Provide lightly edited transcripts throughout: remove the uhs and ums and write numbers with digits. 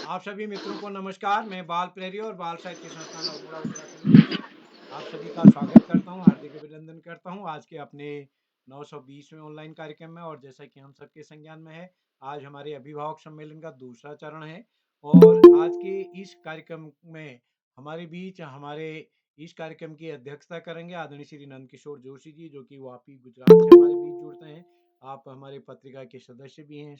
आप सभी मित्रों को नमस्कार। मैं बाल प्रेरियो और बाल साहित्य संस्थान अल्मोड़ा उत्तराखंड की ओर से आप सभी का स्वागत करता हूं, हार्दिक अभिनंदन करता हूं आज के अपने 920वें ऑनलाइन कार्यक्रम में। और जैसा कि हम सबके संज्ञान में है, आज हमारे अभिभावक सम्मेलन का दूसरा चरण है। और आज के इस कार्यक्रम में हमारे बीच इस कार्यक्रम की अध्यक्षता करेंगे आदरणीय श्री नंद किशोर जोशी जी, जो कि वापी गुजरात से हमारे बीच जुड़ते हैं। आप हमारे पत्रिका के सदस्य भी हैं।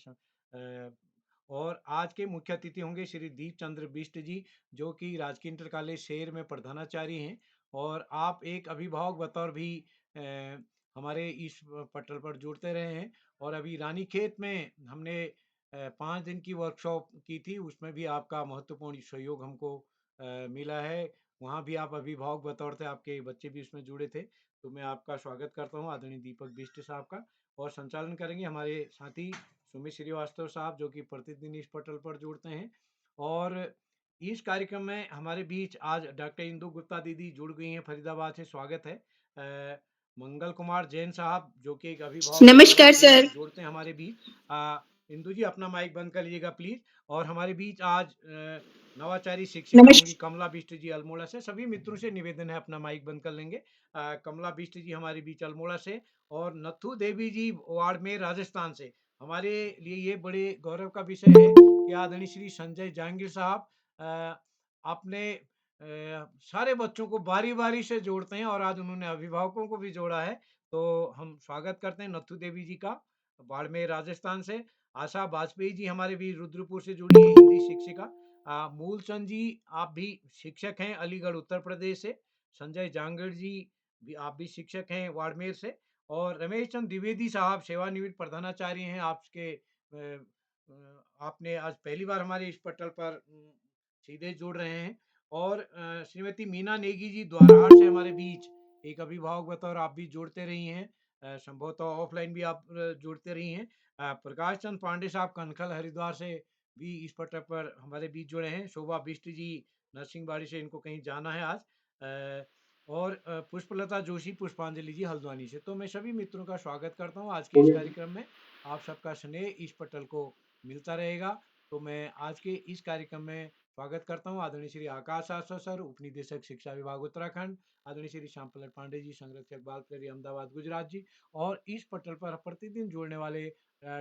और आज के मुख्य अतिथि होंगे श्री दीप चंद्र बिष्ट जी, जो कि राजकीय इंटर कॉलेज शेर में प्रधानाचार्य हैं। और आप एक अभिभावक बतौर भी अ, हमारे इस पटल पर जुड़ते रहे हैं। और अभी रानीखेत में हमने 5 दिन की वर्कशॉप की थी, उसमें भी आपका महत्वपूर्ण सहयोग हमको मिला है। वहाँ भी आप अभिभावक बतौर थे, आपके बच्चे भी उसमें जुड़े थे। तो मैं आपका स्वागत करता हूँ आदरणीय दीपक बिष्ट साहब का। और संचालन करेंगे हमारे साथी सुमित श्रीवास्तव साहब, जो कि प्रतिदिन इस पटल पर जुड़ते हैं। और इस कार्यक्रम में हमारे बीच आज डॉक्टर इंदु गुप्ता दीदी जुड़ गई हैं, फरीदाबाद से। स्वागत है। मंगल कुमार जैन साहब, जो कि एक अभिभावक के तौर नमस्कार पर भी सर। जुड़ते हैं हमारे बीच। इंदु जी, अपना माइक बंद कर लीजिएगा प्लीज। और हमारे बीच आज नवाचारी शिक्षिका होंगी नमस्कार। कमला बिष्ट जी अल्मोड़ा से। सभी मित्रों से निवेदन है, अपना माइक बंद कर लेंगे। कमला बिष्ट जी हमारे बीच अल्मोड़ा से। और नथु देवी जी बाड़मेर राजस्थान से। हमारे लिए ये बड़े गौरव का विषय है कि आदरणीय श्री संजय जहांगीर साहब अपने सारे बच्चों को बारी बारी से जोड़ते हैं, और आज उन्होंने अभिभावकों को भी जोड़ा है। तो हम स्वागत करते हैं नथु देवी जी का, बाड़मेर राजस्थान से। आशा वाजपेयी जी हमारे भी रुद्रपुर से जुड़ी हैं, हिंदी शिक्षिका। मूलचंद जी, आप भी शिक्षक हैं अलीगढ़ उत्तर प्रदेश से। संजय जहांगीर जी भी, आप भी शिक्षक हैं बाड़मेर से। और रमेश चंद्र द्विवेदी साहब सेवानिवृत्त प्रधानाचार्य हैं आपके। आपने आज पहली बार हमारे इस पटल पर सीधे जुड़ रहे हैं। और श्रीमती मीना नेगी जी द्वाराहाट से हमारे बीच एक अभिभावक बतौर आप भी जुड़ते रही हैं। संभवतः ऑफलाइन भी आप जुड़ते रही हैं। प्रकाश चंद पांडे साहब कनखल हरिद्वार से भी इस पटल पर हमारे बीच जुड़े हैं। शोभा बिष्ट जी नरसिंहबाड़ी से, इनको कहीं जाना है आज। और पुष्पलता जोशी पुष्पांजलि जी हल्द्वानी से। तो मैं सभी मित्रों का स्वागत करता हूं आज के इस कार्यक्रम में। आप सबका स्नेह इस पटल को मिलता रहेगा। तो मैं आज के इस कार्यक्रम में स्वागत करता हूं आदरणीय श्री आकाश आशा सर, उप निदेशक शिक्षा विभाग उत्तराखंड। आदरणीय श्री श्याम पलट पांडे जी, संरक्षक बाल प्रेरी अहमदाबाद गुजरात जी। और इस पटल पर प्रतिदिन जुड़ने वाले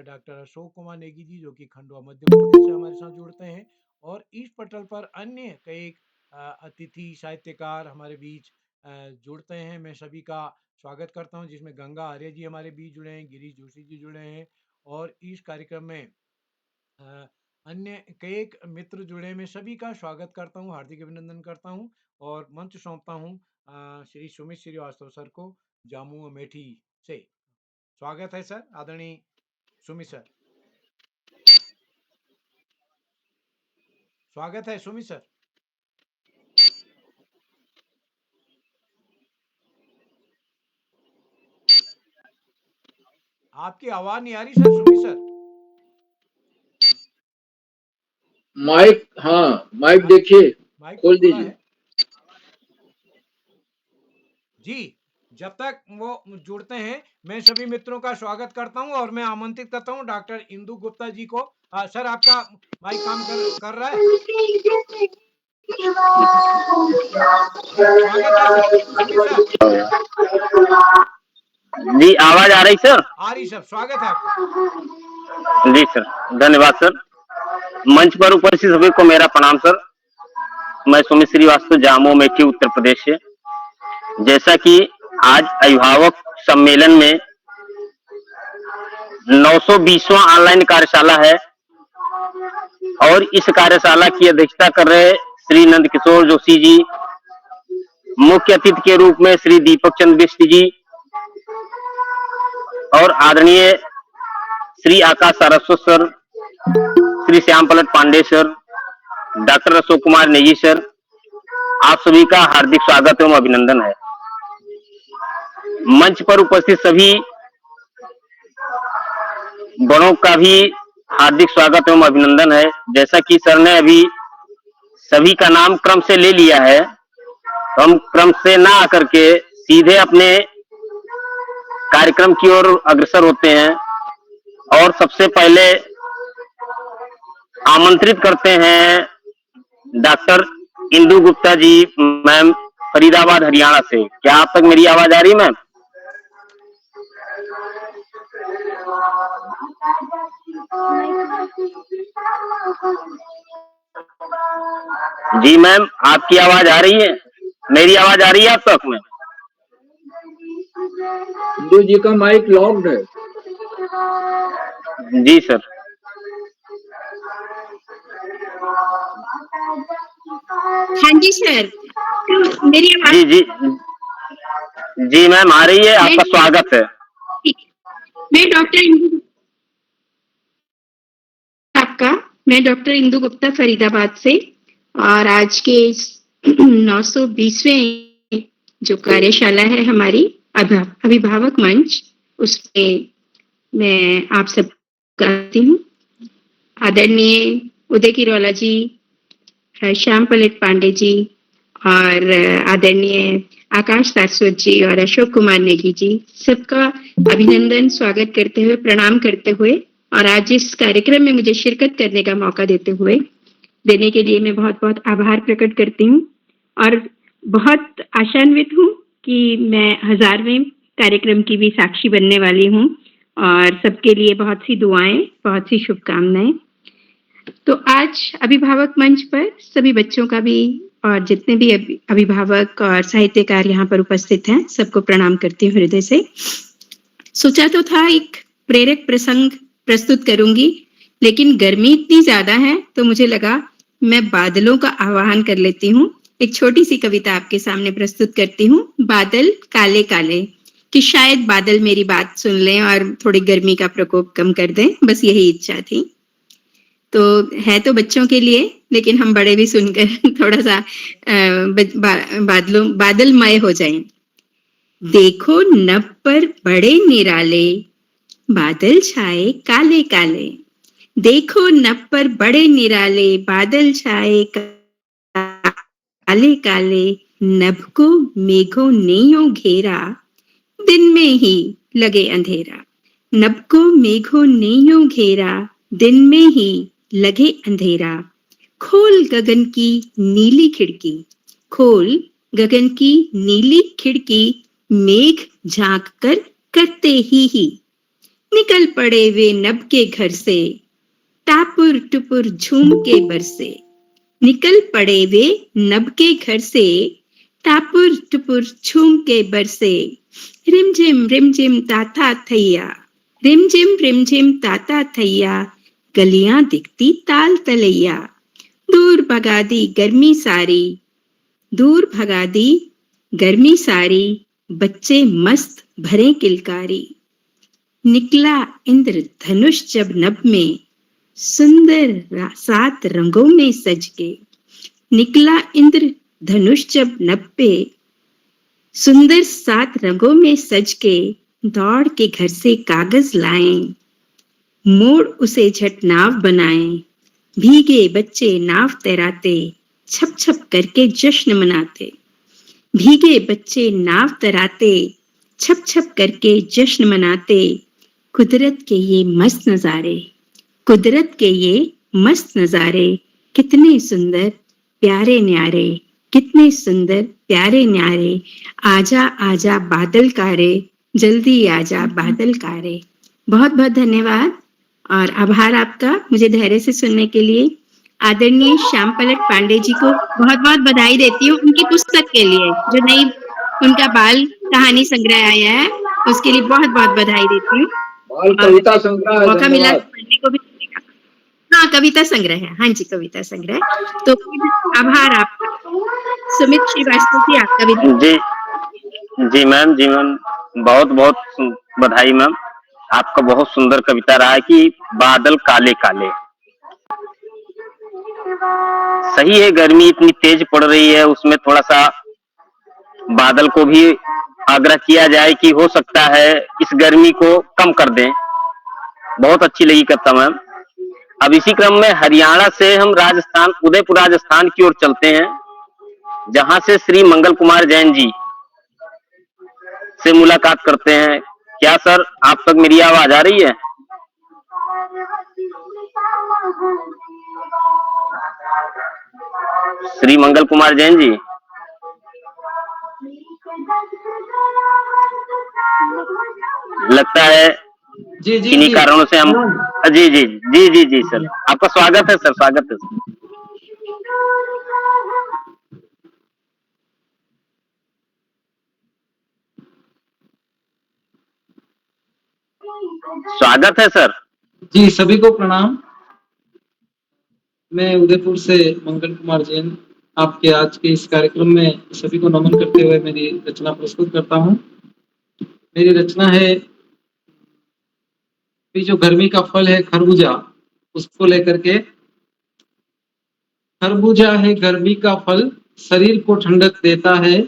डॉक्टर अशोक कुमार नेगी जी, जो कि खंडवा मध्य प्रदेश से हमारे साथ जुड़ते हैं। और इस पटल पर अन्य कई अतिथि साहित्यकार हमारे बीच जुड़ते हैं। मैं सभी का स्वागत करता हूं, जिसमें गंगा आर्य जी हमारे बीच जुड़े हैं, गिरीश जोशी जी जुड़े हैं। और इस कार्यक्रम में अन्य कई मित्र जुड़े। मैं सभी का स्वागत करता हूं, हार्दिक अभिनंदन करता हूं। और मंच सौंपता हूं श्री सुमित श्रीवास्तव सर को, जामू अमेठी से। स्वागत है सर, आदरणीय सुमित सर। स्वागत है सुमित सर। आपकी आवाज नहीं आ रही सर, सुमित सर। माइक, हाँ माइक हाँ, देखिए, माइक तो खोल खुला दीजिए। है जी। जब तक वो जुड़ते हैं, मैं सभी मित्रों का स्वागत करता हूं। और मैं आमंत्रित करता हूं डॉक्टर इंदु गुप्ता जी को। सर, आपका माइक काम कर रहा है जी। स्वागत है सर, सुमित सर। जी, आवाज आ रही सर? आ रही सर, स्वागत है आपका। जी सर, धन्यवाद सर। मंच पर उपस्थित सभी को मेरा प्रणाम सर। मैं सुमित श्रीवास्तव, जामू अमेठी उत्तर प्रदेश से। जैसा कि आज अभिभावक सम्मेलन में 920वां ऑनलाइन कार्यशाला है, और इस कार्यशाला की अध्यक्षता कर रहे श्री नंद किशोर जोशी जी, मुख्य अतिथि के रूप में श्री दीपक चंद्र बिष्ट जी, और आदरणीय Shri Akash Saraswat sir, Shri Shyam Palat Pandey sir, doctor Ashok Kumar Negi sir, आप सभी का हार्दिक स्वागत एवं अभिनंदन है। मंच पर उपस्थित सभी बड़ों का भी हार्दिक स्वागत एवं अभिनंदन है। जैसा कि सर ने अभी सभी का नाम क्रम से ले लिया है, तो हम क्रम से ना आकर के सीधे अपने कार्यक्रम की ओर अग्रसर होते हैं। और सबसे पहले आमंत्रित करते हैं डॉक्टर इंदु गुप्ता जी मैम, फरीदाबाद हरियाणा से। क्या आप तक मेरी आवाज आ रही है मैम? जी मैम, आपकी आवाज आ रही है? मेरी आवाज आ रही है आप तक में? इंदु जी का माइक लॉक्ड है। जी सर। हाँ जी सर, मेरी आवाज जी जी जी मैम आ रही है, आपका स्वागत है। मैं डॉक्टर इंदु आपका मैं डॉक्टर इंदु गुप्ता फरीदाबाद से, और आज के 920वें जो कार्यशाला है हमारी अभिभावक मंच, उसमें मैं आप सब करती हूँ। आदरणीय उदय किरोला जी, श्याम पलट पांडे जी और आदरणीय आकाश सारस्वत जी और अशोक कुमार नेगी जी, सबका अभिनंदन, स्वागत करते हुए, प्रणाम करते हुए, और आज इस कार्यक्रम में मुझे शिरकत करने का मौका देने के लिए मैं बहुत बहुत आभार प्रकट करती हूँ, और बहुत आशान्वित हूँ कि मैं 1000वें कार्यक्रम की भी साक्षी बनने वाली हूँ, और सबके लिए बहुत सी दुआएं, बहुत सी शुभकामनाएं। तो आज अभिभावक मंच पर सभी बच्चों का भी, और जितने भी अभिभावक और साहित्यकार यहाँ पर उपस्थित हैं, सबको प्रणाम करती हूँ हृदय से। सोचा तो था एक प्रेरक प्रसंग प्रस्तुत करूंगी, लेकिन गर्मी इतनी ज्यादा है तो मुझे लगा मैं बादलों का आह्वान कर लेती हूँ। एक छोटी सी कविता आपके सामने प्रस्तुत करती हूँ, बादल काले काले, कि शायद बादल मेरी बात सुन लें और थोड़ी गर्मी का प्रकोप कम कर दें, बस यही इच्छा थी। तो है तो बच्चों के लिए, लेकिन हम बड़े भी सुनकर थोड़ा सा बादलमय हो जाएं। देखो नभ पर बड़े निराले, बादल छाए काले काले। देखो नभ पर बड़े निराले, बादल छाए काले काले। नभ को मेघों ने यूं घेरा, दिन में ही लगे अंधेरा। नभ को मेघों ने यूं घेरा, दिन में ही लगे अंधेरा। खोल गगन की नीली खिड़की, खोल गगन की नीली खिड़की, मेघ झांक कर करते ही निकल पड़े वे नभ के घर से, टापुर टुपुर झूम के बरसे। निकल पड़े वे नभ के घर से, टापुर टुपुर झूम के बरसे। रिमझिम ताता थैया, रिमझिम ताता थैया, गलियां दिखती ताल तलैया। दूर भगा दी गर्मी सारी, दूर भगा दी गर्मी सारी, बच्चे मस्त भरे किलकारी। निकला इंद्र धनुष जब नभ में, सुंदर 7 रंगों में सज के। निकला इंद्र धनुष जब नभ पे, सुंदर 7 रंगों में सज के। दौड़ के घर से कागज लाएं, मोड़ उसे झट नाव बनाएं। भीगे बच्चे नाव तैराते, छप छप करके जश्न मनाते। भीगे बच्चे नाव तैराते, छप छप करके जश्न मनाते। कुदरत के ये मस्त नजारे, कुदरत के ये मस्त नजारे, कितने सुंदर प्यारे न्यारे, कितने सुंदर प्यारे न्यारे। आजा आजा बादल कारे, जल्दी आजा बादल कारे। बहुत बहुत धन्यवाद और आभार आपका मुझे धैर्य से सुनने के लिए। आदरणीय श्याम पलट पांडे जी को बहुत बहुत बधाई देती हूँ उनकी पुस्तक के लिए, जो नई उनका बाल कहानी संग्रह आया है, उसके लिए बहुत बहुत बधाई देती हूँ। बाल कविता संग्रह है, मौका मिला धन्यवाद। पढ़ने को भी। हाँ, कविता संग्रह है, हाँ जी कविता संग्रह। तो आभार आपका। सुमित श्रीवास्तव जी, आपका भी जी जी मैम, जी मैम, बहुत बहुत बधाई मैम। आपका बहुत सुंदर कविता रहा है कि बादल काले काले। सही है, गर्मी इतनी तेज पड़ रही है, उसमें थोड़ा सा बादल को भी आग्रह किया जाए कि हो सकता है इस गर्मी को कम कर दें। बहुत अच्छी लगी कविता मैम। अब इसी क्रम में हरियाणा से हम राजस्थान, उदयपुर राजस्थान की ओर चलते हैं, जहां से श्री मंगल कुमार जैन जी से मुलाकात करते हैं। क्या सर आप तक मेरी आवाज आ रही है? श्री मंगल कुमार जैन जी। लगता है जी जी किन्हीं जी। कारणों से हम जी जी जी जी जी सर, आपका स्वागत है सर, स्वागत है सर। स्वागत है सर। जी सभी को प्रणाम। मैं उदयपुर से मंगल कुमार जैन आपके आज के इस कार्यक्रम में सभी को नमन करते हुए मेरी रचना प्रस्तुत करता हूँ। मेरी रचना है, ये जो गर्मी का फल है खरबूजा, उसको लेकर के। खरबूजा है गर्मी का फल, शरीर को ठंडक देता है,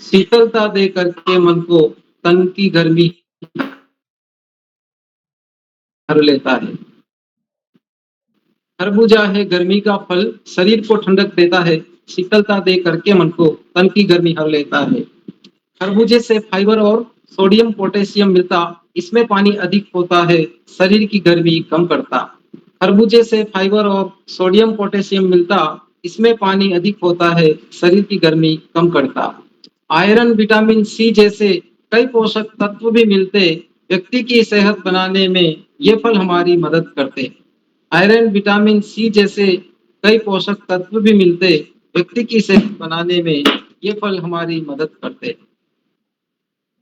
शीतलता दे करके मन को तन की गर्मी हर लेता है। खरबूजा है गर्मी का फल, शरीर को ठंडक देता है, शीतलता दे करके मन को तन की गर्मी हर लेता है। खरबूजे से फाइबर और सोडियम पोटेशियम मिलता, इसमें पानी अधिक होता है, शरीर की गर्मी कम करता। खरबूजे से फाइबर और सोडियम पोटेशियम मिलता, इसमें पानी अधिक होता है, शरीर की गर्मी कम करता। आयरन विटामिन सी जैसे कई पोषक तत्व भी मिलते, व्यक्ति की सेहत बनाने में ये फल हमारी मदद करते। आयरन विटामिन सी जैसे कई पोषक तत्व भी मिलते, व्यक्ति की सेहत बनाने में ये फल हमारी मदद करते।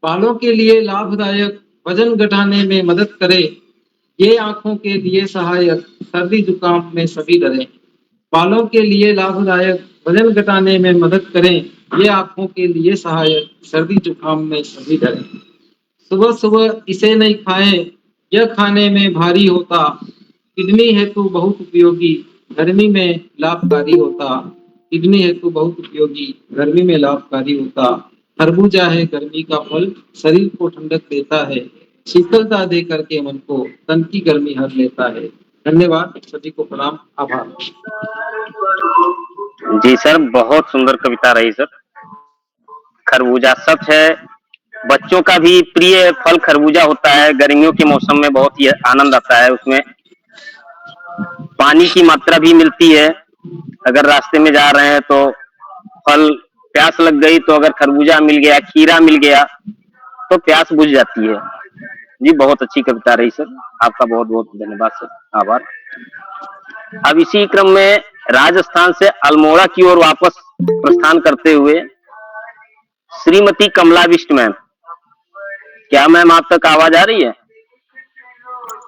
बालों के लिए लाभदायक, वजन घटाने में मदद करे, ये आंखों के लिए सहायक, सर्दी जुकाम में सभी डरे। बालों के लिए लाभदायक, वजन घटाने में मदद करें, ये आंखों के लिए सहायक, सर्दी जुकाम में सभी डरे। सुबह सुबह इसे नहीं खाएं, यह खाने में भारी होता, किडनी हेतु बहुत उपयोगी, गर्मी में लाभकारी होता। किडनी हेतु बहुत उपयोगी, गर्मी में लाभकारी होता। खरबूजा है गर्मी का फल, शरीर को ठंडक देता है, शीतलता दे करके मन को तन की गर्मी हर लेता है। धन्यवाद, सभी को प्रणाम, आभार। जी सर, बहुत सुंदर कविता रही सर। खरबूजा सच है, बच्चों का भी प्रिय फल खरबूजा होता है। गर्मियों के मौसम में बहुत ही आनंद आता है, उसमें पानी की मात्रा भी मिलती है। अगर रास्ते में जा रहे हैं तो फल, प्यास लग गई तो अगर खरबूजा मिल गया, खीरा मिल गया तो प्यास बुझ जाती है। जी बहुत अच्छी कविता रही सर, आपका बहुत बहुत धन्यवाद सर, आभार। अब इसी क्रम में राजस्थान से अल्मोड़ा की ओर वापस प्रस्थान करते हुए श्रीमती कमला बिष्ट मैम, क्या मैम आप तक आवाज आ रही है?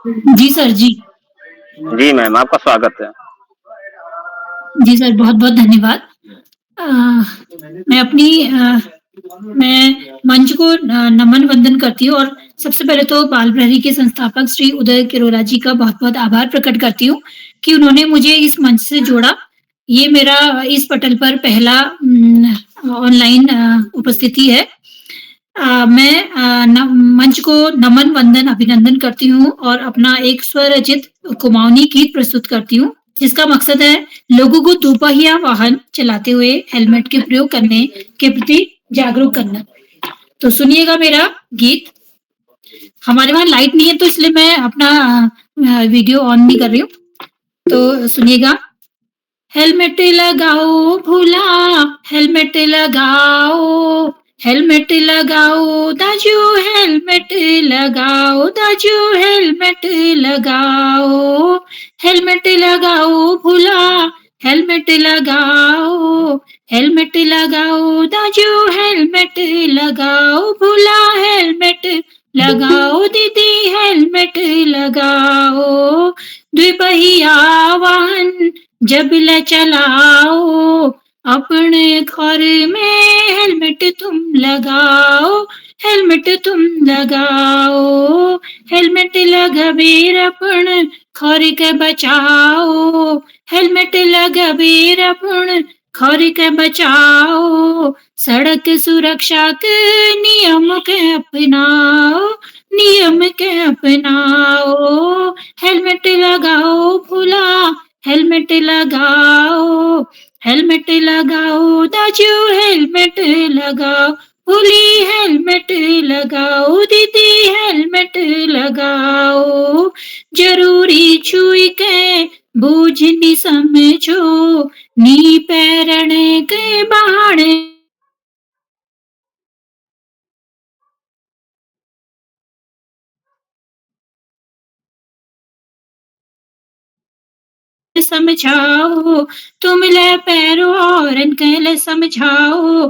जी सर जी। जी मैम, आपका स्वागत है। जी सर, बहुत बहुत धन्यवाद। मैं मंच को नमन वंदन करती हूँ और सबसे पहले तो बाल प्रहरी के संस्थापक श्री उदय किरोड़ा जी का बहुत बहुत आभार प्रकट करती हूँ कि उन्होंने मुझे इस मंच से जोड़ा। ये मेरा इस पटल पर पहला ऑनलाइन उपस्थिति है। मैं मंच को नमन वंदन अभिनंदन करती हूँ और अपना एक स्वरचित कुमाऊनी गीत प्रस्तुत करती हूँ, जिसका मकसद है लोगों को दोपहिया वाहन चलाते हुए हेलमेट के प्रयोग करने के प्रति जागरूक करना। तो सुनिएगा मेरा गीत। हमारे वहाँ लाइट नहीं है तो इसलिए मैं अपना वीडियो ऑन नहीं कर रही हूँ, तो सुनिएगा। हेलमेट लगाओ भूला, हेलमेट लगाओ, हेलमेट लगाओ दाजू, हेलमेट लगाओ दाजू, हेलमेट लगाओ, हेलमेट लगाओ भूला, हेलमेट लगाओ, हेलमेट लगाओ दाजू, हेलमेट लगाओ भूला, हेलमेट लगाओ दीदी, हेलमेट लगाओ। द्विपहिया वाहन जब ल चलाओ, अपने घर में हेलमेट तुम लगाओ, हेलमेट तुम लगाओ, हेलमेट लगाबीर अपन घर के बचाओ, हेलमेट लगाबीर अपन घर के बचाओ। सड़क सुरक्षा के नियम के अपनाओ, नियम के अपनाओ। हेलमेट लगाओ भूला, हेलमेट लगाओ, हेलमेट लगाओ दाजू, हेलमेट लगाओ भूली, हेलमेट लगाओ दीदी, हेलमेट लगाओ। जरूरी छुई के बूझनी समझो, नी पैरण के बहाने समझाओ, तुम ले पैरों और इनके समझाओ,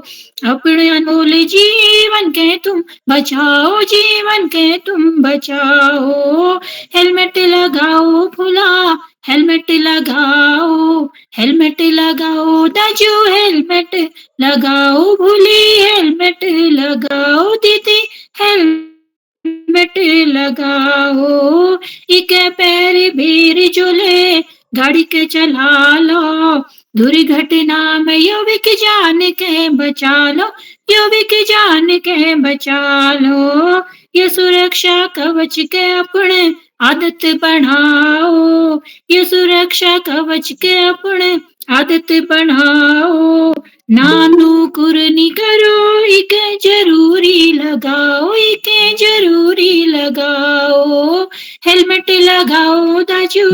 अपने अनमोल जीवन के तुम बचाओ, जीवन के तुम बचाओ। हेलमेट लगाओ भुला, हेलमेट लगाओ, हेलमेट लगाओ दाजू, हेलमेट लगाओ भूली, हेलमेट लगाओ दीदी, हेलमेट लगाओ। इके पैर भीर झूले गाड़ी के चला लो, दुर्घटना में युवक जान के बचा लो, युवक जान के बचा लो। ये सुरक्षा कवच के अपने आदत बनाओ, ये सुरक्षा कवच के अपने आदत बनाओ। नानू कुरनी करो, इके जरूरी लगाओ, इके जरूरी लगाओ। हेलमेट लगाओ दाजू,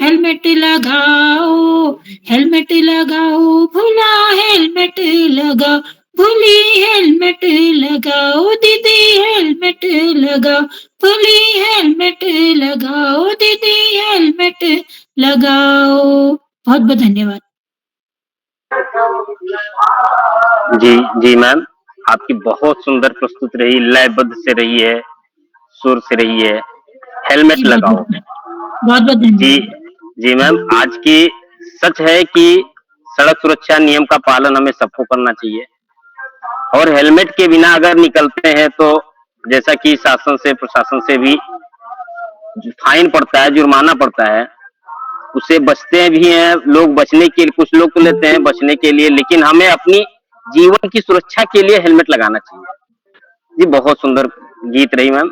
हेलमेट लगाओ, हेलमेट लगाओ भुला, हेलमेट लगाओ भूली, हेलमेट लगाओ दीदी, हेलमेट लगाओ भूली, हेलमेट लगाओ दीदी, हेलमेट लगाओ। बहुत बहुत धन्यवाद। जी जी मैम, आपकी बहुत सुंदर प्रस्तुति रही, लयबद्ध से रही है, सुर से रही है। हेलमेट जी बहुत लगाओ। बहुत बहुत जी धन्यवाद। जी मैम, आज की सच है कि सड़क सुरक्षा नियम का पालन हमें सबको करना चाहिए, और हेलमेट के बिना अगर निकलते हैं तो जैसा कि शासन से प्रशासन से भी फाइन पड़ता है, जुर्माना पड़ता है, उससे बचते भी हैं लोग, बचने के लिए कुछ लोग तो लेते हैं बचने के लिए, लेकिन हमें अपनी जीवन की सुरक्षा के लिए हेलमेट लगाना चाहिए। जी बहुत सुंदर गीत रही मैम,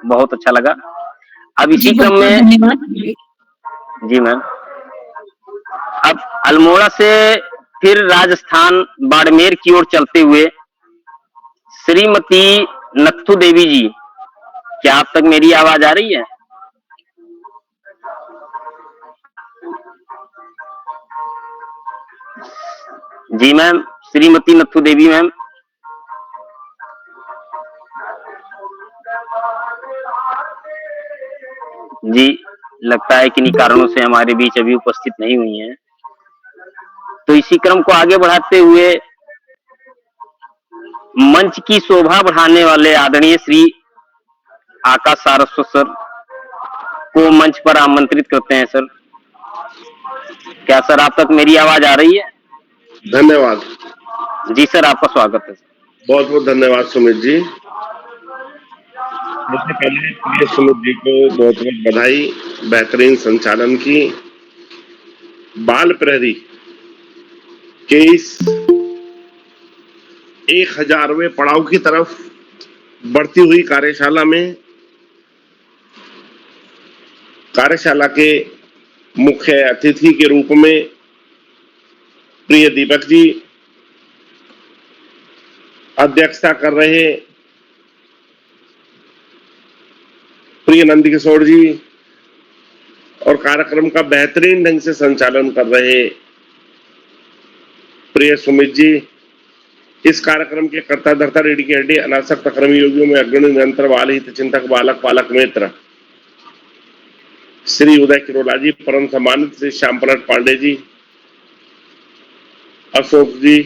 बहुत अच्छा लगा। अब जी इसी बहुत क्रम बहुत में धन्यवाद। जी मैम, अब अल्मोड़ा से फिर राजस्थान बाड़मेर की ओर चलते हुए श्रीमती नत्थू देवी जी, क्या आप तक मेरी आवाज आ रही है? जी मैम, श्रीमती नत्थू देवी मैम। जी, लगता है किन्हीं कारणों से हमारे बीच अभी उपस्थित नहीं हुई हैं। तो इसी क्रम को आगे बढ़ाते हुए मंच की शोभा बढ़ाने वाले आदरणीय श्री आकाश सारस्वत सर को मंच पर आमंत्रित करते हैं सर। क्या सर आप तक मेरी आवाज आ रही है? धन्यवाद। जी सर, आपका स्वागत है। बहुत बहुत धन्यवाद सुमित जी। सबसे पहले प्रिय सुमित जी को बहुत बहुत बधाई बेहतरीन संचालन की। बाल प्रहरी के इस 1000वें पड़ाव की तरफ बढ़ती हुई कार्यशाला के मुख्य अतिथि के रूप में प्रिय दीपक जी, अध्यक्षता कर रहे प्रिय नंदकिशोर जी, और कार्यक्रम का बेहतरीन ढंग से संचालन कर रहे प्रिय सुमित जी, इस कार्यक्रम के कर्ता धर्ता रीढ़ी की हड्डी अनासक्त कर्मी योगियों में अग्रणी निरंतर बाल हित चिंतक बालक पालक मित्र श्री उदय किरोला जी, परम सम्मानित श्री श्याम पलट पांडे जी, अशोक जी,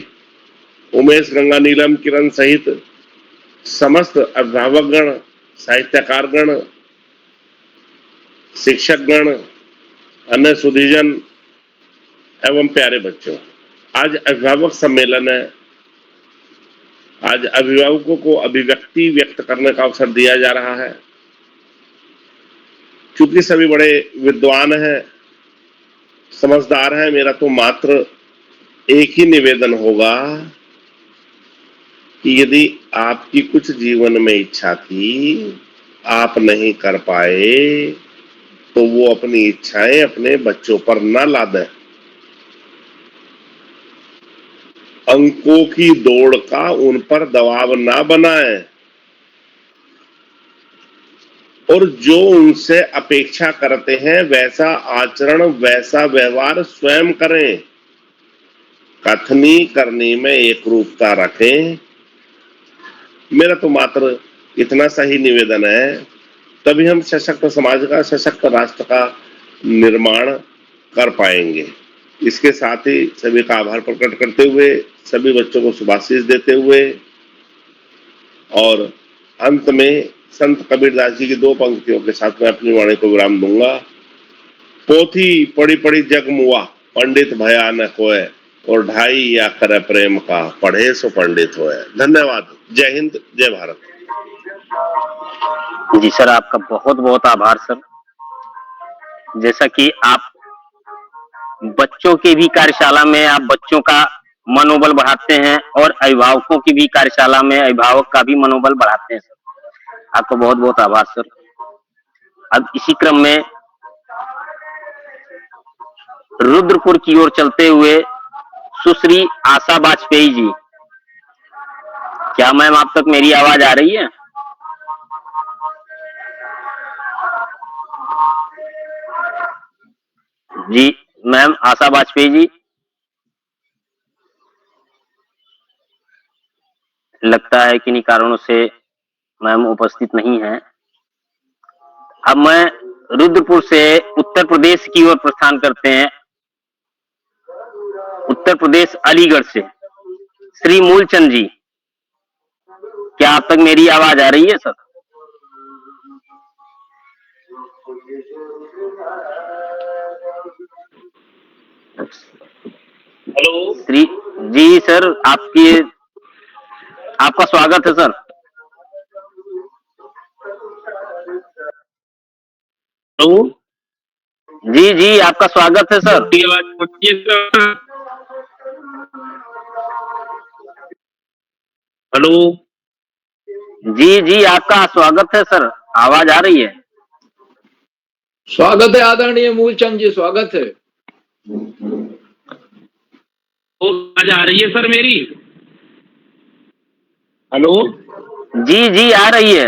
उमेश गंगा नीलम किरण सहित समस्त अभिभावकगण, साहित्यकारगण, शिक्षकगण, अन्य सुधीजन एवं प्यारे बच्चों, आज अभिभावक सम्मेलन है। आज अभिभावकों को अभिव्यक्ति व्यक्त करने का अवसर दिया जा रहा है। क्योंकि सभी बड़े विद्वान हैं, समझदार हैं, मेरा तो मात्र एक ही निवेदन होगा कि यदि आपकी कुछ जीवन में इच्छा थी, आप नहीं कर पाए, तो वो अपनी इच्छाएं अपने बच्चों पर न लादें। अंकों की दौड़ का उन पर दबाव ना बनाएं, और जो उनसे अपेक्षा करते हैं वैसा आचरण, वैसा व्यवहार स्वयं करें। कथनी करनी में एक रूपता रखें। मेरा तो मात्र इतना सा ही निवेदन है, तभी हम सशक्त समाज का, सशक्त राष्ट्र का निर्माण कर पाएंगे। इसके साथ ही सभी का आभार प्रकट करते हुए, सभी बच्चों को शुभाशीष देते हुए और अंत में संत कबीरदास जी की 2 पंक्तियों के साथ मैं अपनी वाणी को विराम दूंगा। पोथी पढ़ी पढ़ी जग मुआ, पंडित भया न कोय, और ढाई या करे प्रेम का, पढ़े सो पंडित होए। धन्यवाद। जय हिंद, जय भारत। जी सर, आपका बहुत बहुत आभार सर। जैसा कि आप बच्चों की भी कार्यशाला में आप बच्चों का मनोबल बढ़ाते हैं और अभिभावकों की भी कार्यशाला में अभिभावक का भी मनोबल बढ़ाते हैं सर। आपका बहुत बहुत आभार सर। अब इसी क्रम में रुद्रपुर की ओर चलते हुए सुश्री आशा वाजपेयी जी, क्या मैम आप तक मेरी आवाज आ रही है? जी मैम आशा वाजपेयी जी, लगता है किन्हीं कारणों से मैम उपस्थित नहीं है। अब मैं रुद्रपुर से उत्तर प्रदेश की ओर प्रस्थान करते हैं। उत्तर प्रदेश अलीगढ़ से श्री मूलचंद जी, क्या आप तक मेरी आवाज आ रही है सर? हेलो श्री जी सर, आपका स्वागत है सर। हेलो जी जी आपका स्वागत है सर। हेलो जी जी आपका स्वागत है सर, आवाज आ रही है? स्वागत है आदरणीय मूलचंद जी, स्वागत है। आवाज आ रही है सर मेरी? हेलो जी जी आ रही है।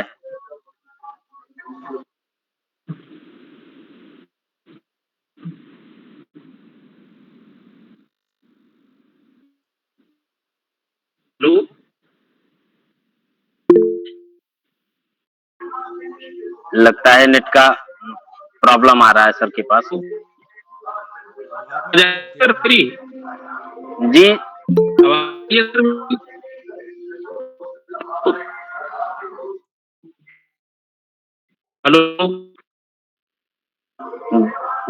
हेलो लगता है नेट का प्रॉब्लम आ रहा है सर के पास। सर फ्री जी हेलो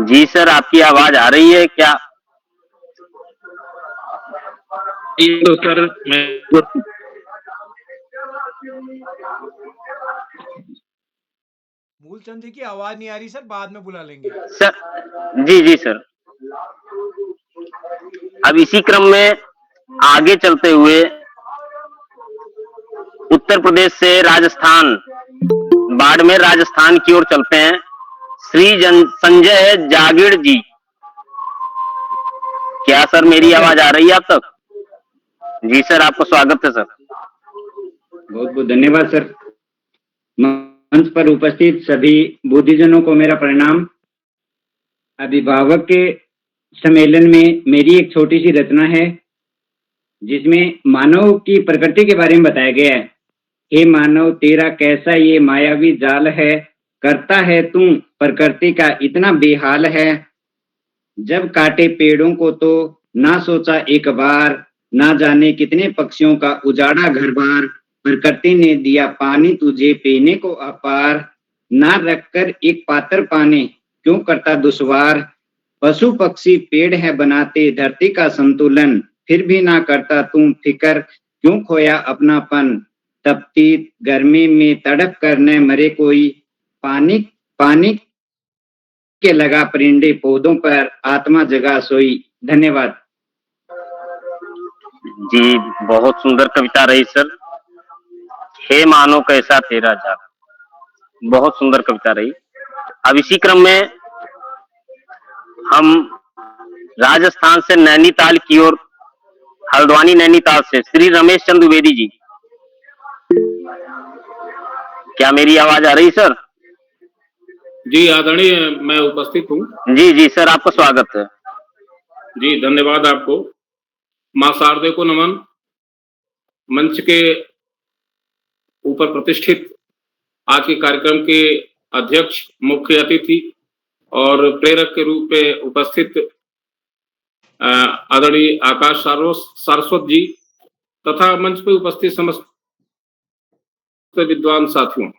जी सर, आपकी आवाज आ रही है क्या? तो सर मैं मूलचंद जी की आवाज नहीं आ रही सर, बाद में बुला लेंगे। सर जी जी सर। अब इसी क्रम में आगे चलते हुए उत्तर प्रदेश से राजस्थान, बाड़मेर राजस्थान की ओर चलते हैं। श्री संजय जागीर जी, क्या सर मेरी आवाज आ रही है आप तक? जी सर, आपका स्वागत है सर। बहुत बहुत धन्यवाद सर। मंच पर उपस्थित सभी बुद्धिजनों को मेरा प्रणाम। अभिभावक के सम्मेलन में मेरी एक छोटी सी रचना है जिसमें मानव की प्रकृति के बारे में बताया गया है। हे मानव, तेरा कैसा ये मायावी जाल है, करता है तू प्रकृति का इतना बेहाल है। जब काटे पेड़ों को तो ना सोचा एक बार, ना जाने कितने पक्षियों का उजाड़ा घर बार। प्रकृति ने दिया पानी तुझे पीने को अपार, ना रखकर एक पात्र पाने क्यों करता दुश्वार। पशु पक्षी पेड़ है बनाते धरती का संतुलन, फिर भी ना करता तू फिकर क्यों खोया अपनापन। तपती गर्मी में तड़प कर न मरे कोई, पानी पानी के लगा परिंदे पौधों पर, आत्मा जगा सोई। धन्यवाद जी, बहुत सुंदर कविता रही सर। हे मानो कैसा तेरा जाल, बहुत सुंदर कविता रही। अब इसी क्रम में हम राजस्थान से नैनीताल की ओर, हल्द्वानी नैनीताल से श्री रमेश चंद्र द्विवेदी जी, क्या मेरी आवाज आ रही सर? जी आदरणीय, मैं उपस्थित हूँ। जी जी सर, आपका स्वागत है। जी धन्यवाद आपको। माँ शारदे को नमन। मंच के ऊपर प्रतिष्ठित आज के कार्यक्रम के अध्यक्ष, मुख्य अतिथि और प्रेरक के रूप में उपस्थित आदरणीय आकाश सारस्वत जी तथा मंच पे उपस्थित समस्त विद्वान साथियों,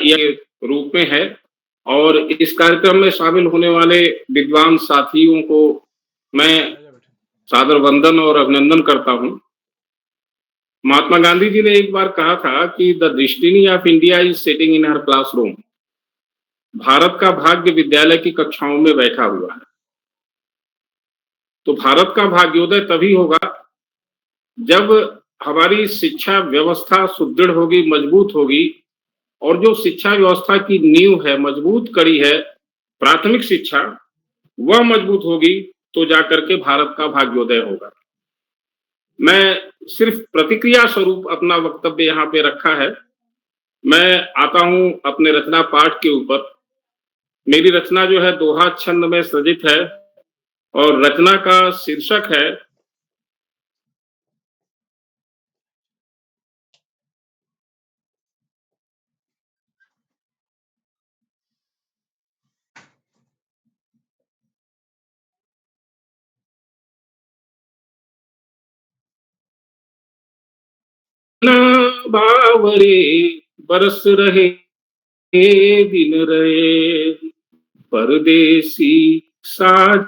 ये रूप में है और इस कार्यक्रम में शामिल होने वाले विद्वान साथियों को मैं सादर वंदन और अभिनंदन करता हूं। महात्मा गांधी जी ने एक बार कहा था कि the destiny of India is sitting in her classroom. Bharat का भाग्य विद्यालय की कक्षाओं में बैठा हुआ है। तो भारत का भाग्योदय तभी होगा जब हमारी शिक्षा व्यवस्था सुदृढ़ होगी, मजबूत होगी और जो शिक्षा व्यवस्था की नींव है, मजबूत कड़ी है, प्राथमिक शिक्षा, वह मजबूत होगी तो जाकर के भारत का भाग्योदय होगा। मैं सिर्फ प्रतिक्रिया स्वरूप अपना वक्तव्य यहाँ पे रखा है। मैं आता हूं अपने रचना पाठ के ऊपर। मेरी रचना जो है दोहा छंद में सृजित है और रचना का शीर्षक है ना बावरे बरस रहे दिन रहे परदेसी साज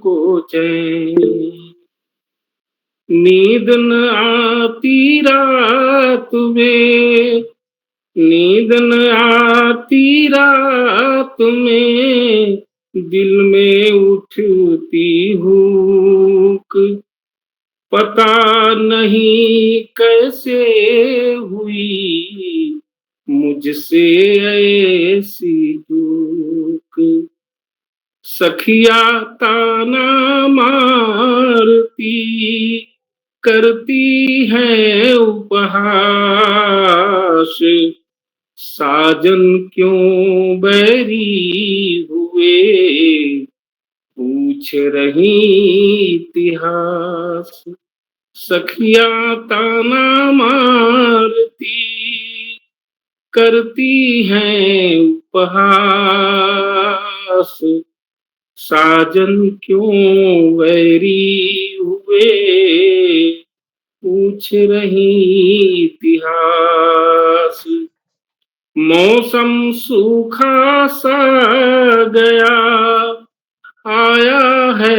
को चैन नींद न आती रात में नींद न आती रात में दिल में उठती हुक पता नहीं कैसे हुई मुझसे ऐसी चूक सखिया ताना मारती करती है उपहास साजन क्यों बैरी हुए पूछ रही इतिहास सखिया ताना मारती करती हैं उपहास साजन क्यों वैरी हुए पूछ रही इतिहास मौसम सूखा सा गया आया है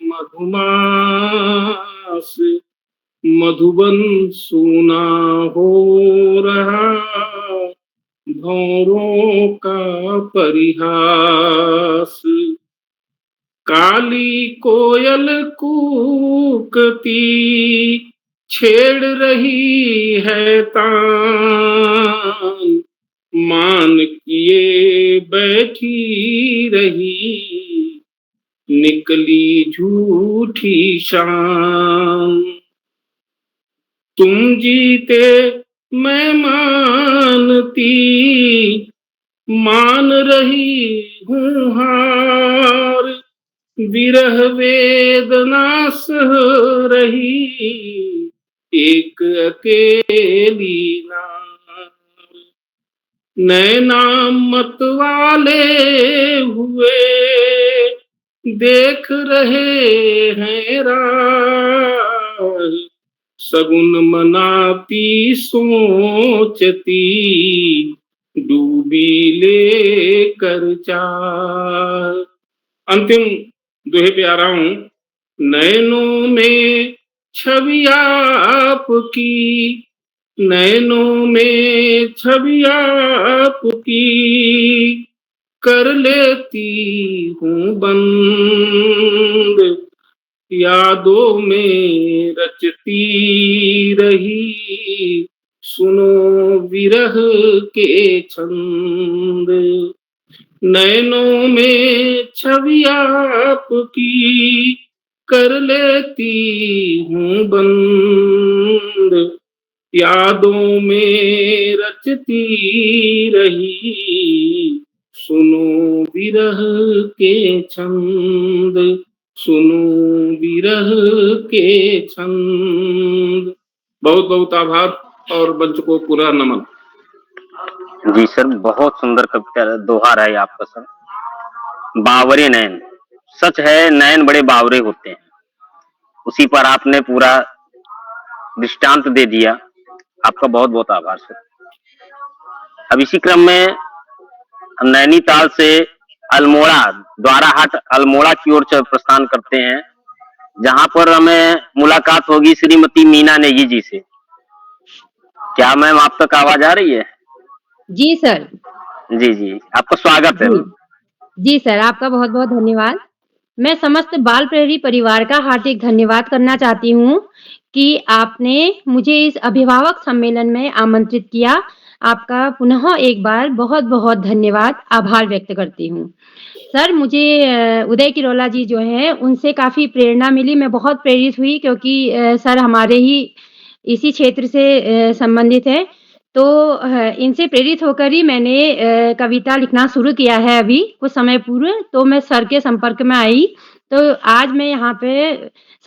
मधुमास मधुबन सूना हो रहा भौरों का परिहास काली कोयल कूकती छेड़ रही है तान मान किए बैठी रही निकली झूठी शान तुम जीते मैं मानती मान रही हूँ हार विरह वेदना सह रही एक अकेली नार नैना मत वाले हुए देख रहे हैं राह सगुन मनाती सोचती डूबी लेकर चार अंतिम दोहे पे आ रहा हूं नैनों में छवि आपकी नैनों में छवि आपकी कर लेती हूँ बंद यादों में रचती रही सुनो विरह के छंद नैनों में छवि आपकी कर लेती हूँ बंद यादों में रचती रही सुनो विरह के छंद, सुनो विरह के छंद। बहुत बहुत आभार और मंच को पूरा नमन। जी सर, बहुत सुंदर कविता दोहा है आपका सर। बावरे नयन, सच है नयन बड़े बावरे होते हैं, उसी पर आपने पूरा दृष्टांत दे दिया। आपका बहुत बहुत आभार सर। अब इसी क्रम में हम नैनीताल से अल्मोड़ा, द्वाराहाट अल्मोड़ा की ओर प्रस्थान करते हैं, जहां पर हमें मुलाकात होगी श्रीमती मीना नेगी जी से। क्या मैम आप तक आवाज आ रही है? जी सर। जी जी, आपका स्वागत है। जी सर, आपका बहुत बहुत धन्यवाद। मैं समस्त बाल प्रहरी परिवार का हार्दिक धन्यवाद करना चाहती हूँ कि आपने मुझे इस अभिभावक सम्मेलन में आमंत्रित किया। आपका पुनः एक बार बहुत बहुत धन्यवाद, आभार व्यक्त करती हूँ। सर, मुझे उदय किरोला जी जो हैं उनसे काफ़ी प्रेरणा मिली। मैं बहुत प्रेरित हुई क्योंकि सर हमारे ही इसी क्षेत्र से संबंधित हैं। तो इनसे प्रेरित होकर ही मैंने कविता लिखना शुरू किया है अभी कुछ समय पूर्व। तो मैं सर के संपर्क में आई, तो आज मैं यहाँ पे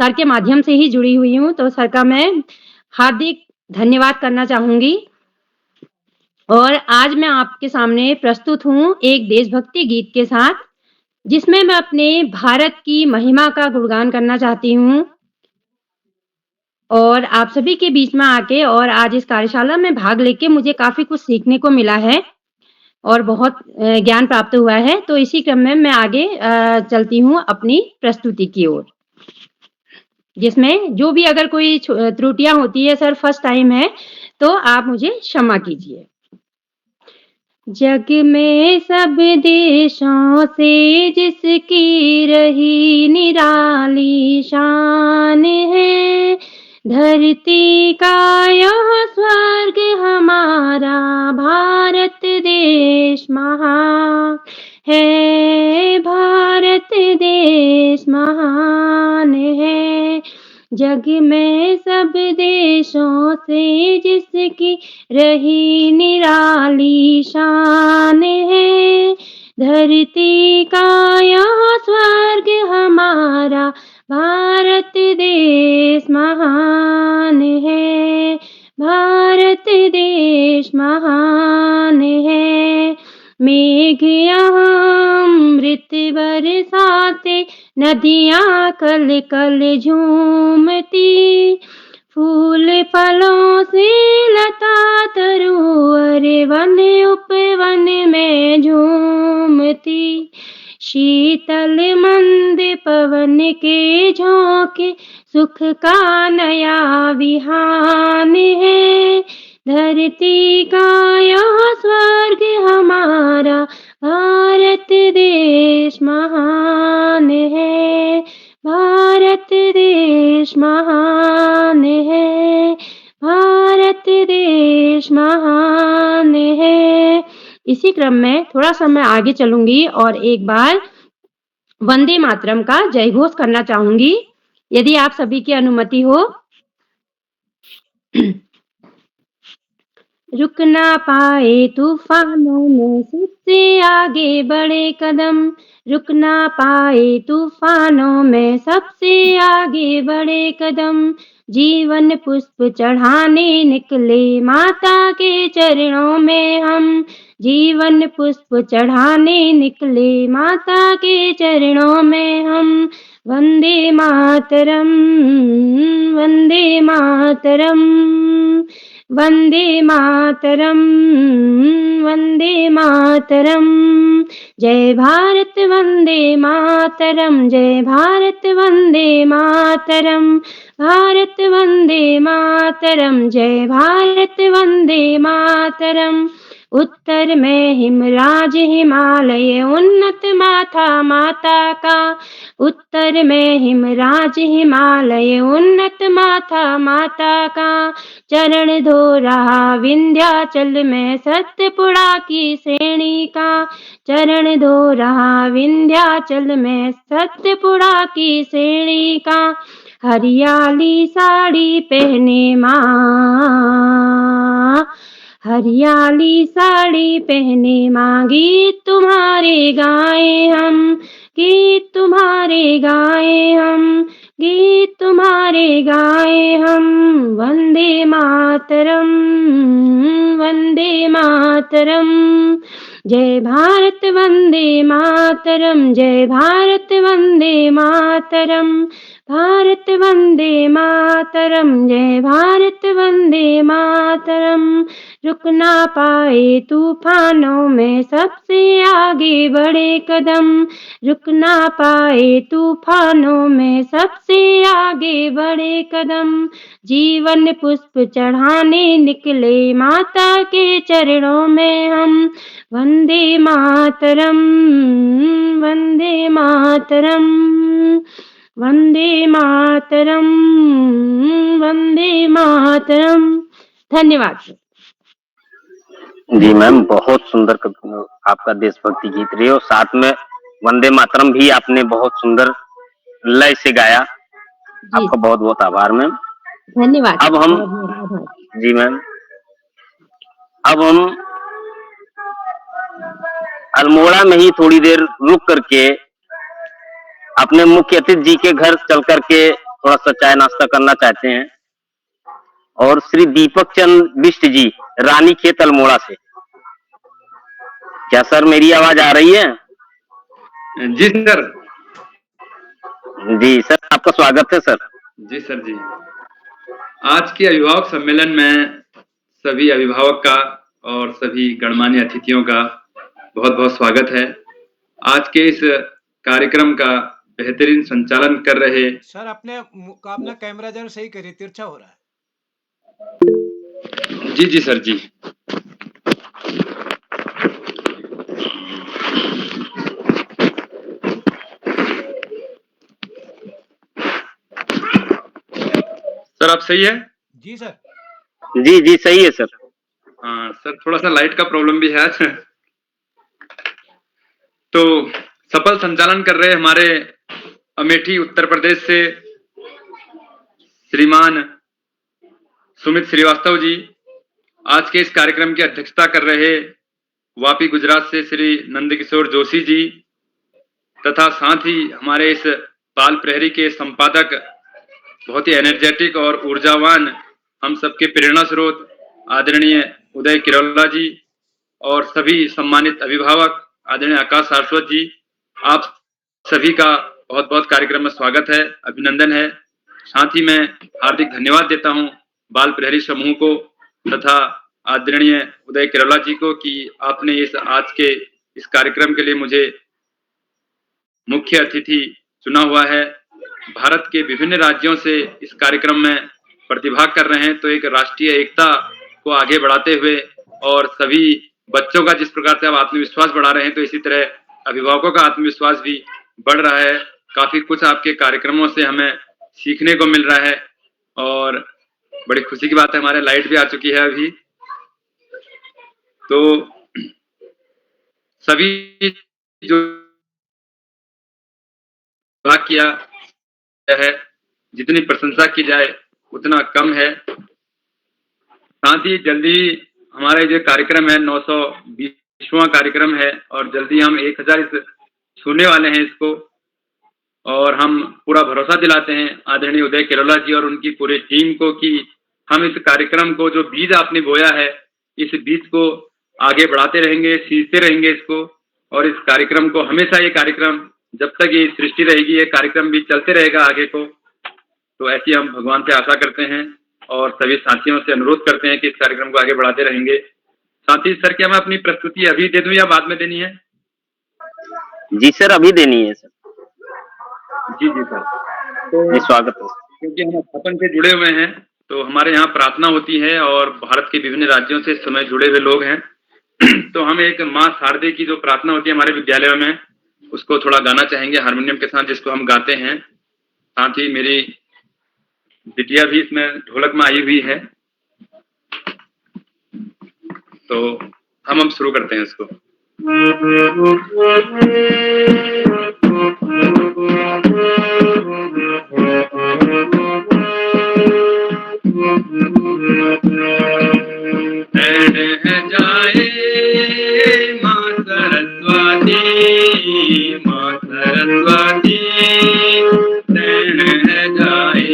सर के माध्यम से ही जुड़ी हुई हूँ। तो सर का मैं हार्दिक धन्यवाद करना चाहूँगी। और आज मैं आपके सामने प्रस्तुत हूँ एक देशभक्ति गीत के साथ, जिसमें मैं अपने भारत की महिमा का गुणगान करना चाहती हूँ। और आप सभी के बीच में आके और आज इस कार्यशाला में भाग लेके मुझे काफ़ी कुछ सीखने को मिला है और बहुत ज्ञान प्राप्त हुआ है। तो इसी क्रम में मैं आगे चलती हूँ अपनी प्रस्तुति की ओर, जिसमें जो भी अगर कोई त्रुटियाँ होती है सर, फर्स्ट टाइम है तो आप मुझे क्षमा कीजिए। जग में सब देशों से जिसकी रही निराली शान है, धरती का यह स्वर्ग हमारा भारत देश महान है, भारत देश महान है। जग में सब देशों से जिसकी रही निराली शान है, धरती का यह स्वर्ग हमारा भारत देश महान है, भारत देश महान है। मेघ अमृत बरसाते, नदियाँ कल कल झूमती, फूल फलों से लता तरुअर वन उपवन में झूमती, शीतल मंद पवन के झोंके सुख का नया विहान है, धरती का यह स्वर्ग हमारा भारत देश महान है, भारत देश महान है, भारत देश महान है। इसी क्रम में थोड़ा सा मैं आगे चलूंगी और एक बार वंदे मातरम का जय घोष करना चाहूंगी, यदि आप सभी की अनुमति हो। रुक ना पाए तूफानों में सबसे आगे बढ़े कदम, रुक ना पाए तूफानों में सबसे आगे बढ़े कदम, जीवन पुष्प चढ़ाने निकले माता के चरणों में हम, जीवन पुष्प चढ़ाने निकले माता के चरणों में हम। वंदे मातरम, वंदे मातरम, वंदे मातरम, वंदे मातरम। जय भारत वंदे मातरम, जय भारत वंदे मातरम, भारत वंदे मातरम, जय भारत वंदे मातरम। उत्तर में हिमराज हिमालय उन्नत माथा माता का, उत्तर में हिमराज हिमालय उन्नत माथा माता का, चरण धो रहा विंध्याचल में सतपुड़ा की श्रेणी का, चरण धो रहा विंध्याचल में सतपुड़ा की श्रेणी का। हरियाली साड़ी पहने माँ, हरियाली साड़ी पहने माँ गीत तुम्हारे गाए हम, गीत तुम्हारे गाए हम, गीत तुम्हारे गाए हम। वंदे मातरम, वंदे मातरम, जय भारत वंदे मातरम, जय भारत वंदे मातरम, भारत वंदे मातरम, जय भारत वंदे मातरम। रुक ना पाए तूफानों में सबसे आगे बढ़े कदम, रुक ना पाए तूफानों में सबसे आगे बढ़े कदम। जीवन पुष्प चढ़ाने निकले माता के चरणों में हम। वंदे मातरम, वंदे मातरम, वंदे मातरम, वंदे मातरम। धन्यवाद। जी मैम, बहुत सुंदर आपका देशभक्ति गीत रही और साथ में वंदे मातरम भी आपने बहुत सुंदर लय से गाया। जी आपका बहुत बहुत आभार मैम। धन्यवाद। अब हम बहुत बहुत आभार। जी मैम, अब हम अल्मोड़ा में ही थोड़ी देर रुक करके अपने मुख्य अतिथि जी के घर चल करके थोड़ा सा चाय नाश्ता करना चाहते हैं। और श्री दीपक चंद बिष्ट जी, रानीखेत अल्मोड़ा से। क्या सर मेरी आवाज आ रही है? जी सर। जी सर, आपका स्वागत है सर। जी सर जी। आज के अभिभावक सम्मेलन में सभी अभिभावक का और सभी गणमान्य अतिथियों का बहुत बहुत स्वागत है। आज के इस कार्यक्रम का बेहतरीन संचालन कर रहे सर अपना कैमरा जरा सही करिए, तिरछा हो रहा है। जी सर जी। सर आप सही है? जी सर। जी सही है सर। हाँ सर, थोड़ा सा लाइट का प्रॉब्लम भी है आज। तो सफल संचालन कर रहे हमारे अमेठी उत्तर प्रदेश से श्रीमान सुमित श्रीवास्तव जी, आज के इस कार्यक्रम की अध्यक्षता कर रहे वापी गुजरात से श्री नंदकिशोर जोशी जी, तथा साथ ही हमारे इस बाल प्रहरी के संपादक बहुत ही एनर्जेटिक और ऊर्जावान हम सबके प्रेरणा स्रोत आदरणीय उदय किरोला जी, और सभी सम्मानित अभिभावक आदरणीय आकाश सारस्वत जी, आप सभी का बहुत बहुत कार्यक्रम में स्वागत है, अभिनंदन है। साथ ही मैं हार्दिक धन्यवाद देता हूं बाल प्रहरी समूह को तथा आदरणीय उदय किरोला जी को कि आपने आज के इस कार्यक्रम के लिए मुझे मुख्य अतिथि चुना हुआ है। भारत के विभिन्न राज्यों से इस कार्यक्रम में प्रतिभाग कर रहे हैं, तो एक राष्ट्रीय एकता को आगे बढ़ाते हुए और सभी बच्चों का जिस प्रकार से आप आत्मविश्वास बढ़ा रहे हैं, तो इसी तरह अभिभावकों का आत्मविश्वास भी बढ़ रहा है। काफी कुछ आपके कार्यक्रमों से हमें सीखने को मिल रहा है और बड़ी खुशी की बात है, हमारे लाइट भी आ चुकी है अभी। तो सभी जो किया है, जितनी प्रशंसा की जाए उतना कम है। साथ ही जल्दी हमारा जो कार्यक्रम है 920वां कार्यक्रम है और जल्दी हम 1000 छूने वाले हैं इसको, और हम पूरा भरोसा दिलाते हैं आदरणीय उदय किरोला जी और उनकी पूरी टीम को कि हम इस कार्यक्रम को जो बीज आपने बोया है, इस बीज को आगे बढ़ाते रहेंगे, सींचते रहेंगे इसको, और इस कार्यक्रम को हमेशा, ये कार्यक्रम जब तक ये सृष्टि रहेगी, ये कार्यक्रम भी चलते रहेगा आगे को। तो ऐसी हम भगवान से आशा करते हैं और सभी साथियों से अनुरोध करते हैं कि इस कार्यक्रम को आगे बढ़ाते रहेंगे। साथ ही सर, क्या मैं अपनी प्रस्तुति अभी दे दूं या बाद में देनी है? जी सर, अभी देनी है सर। जी सर। तो स्वागत है। क्योंकि हम अपन से जुड़े हुए हैं, तो हमारे यहाँ प्रार्थना होती है और भारत के विभिन्न राज्यों से इस समय जुड़े हुए लोग हैं। तो हम एक माँ शारदे की जो प्रार्थना होती है हमारे विद्यालयों में, उसको थोड़ा गाना चाहेंगे हारमोनियम के साथ, जिसको हम गाते हैं। साथ ही मेरी बिटिया भी इसमें ढोलक में आई हुई है, तो हम शुरू करते हैं इसको। है जाए माँ सरस्वती, माँ सरस्वती शरण है जाए,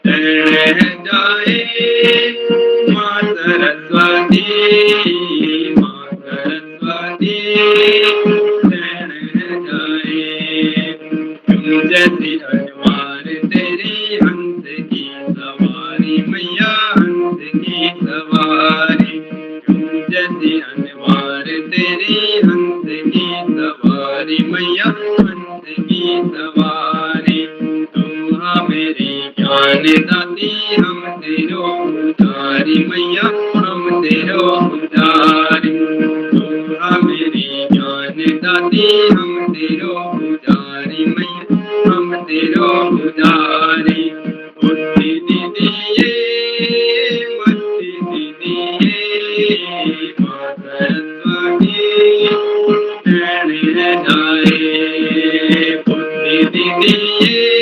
शरण है जाए माँ सरस्वती, माँ सरस्वती शरण है जाए। तुम जैसी हनुमान तेरी हंस की सवारी मैया, हंस की सवारी। तुम जैसी हनुमान तेरी हंस की सवारी मैया, हंस की सवारी। तुम मेरी ज्ञान दाती हम तेरो पुजारी मैया, हम तेरो पुजारी। तुम मेरी ज्ञान दाती हम तेरो पुजारी मैया, हम तेरो पुजारी। बुद्धि दीजिए, बुद्धि दीजिए माँ सरस्वती शरण है जाए। बुद्धि दीजिए,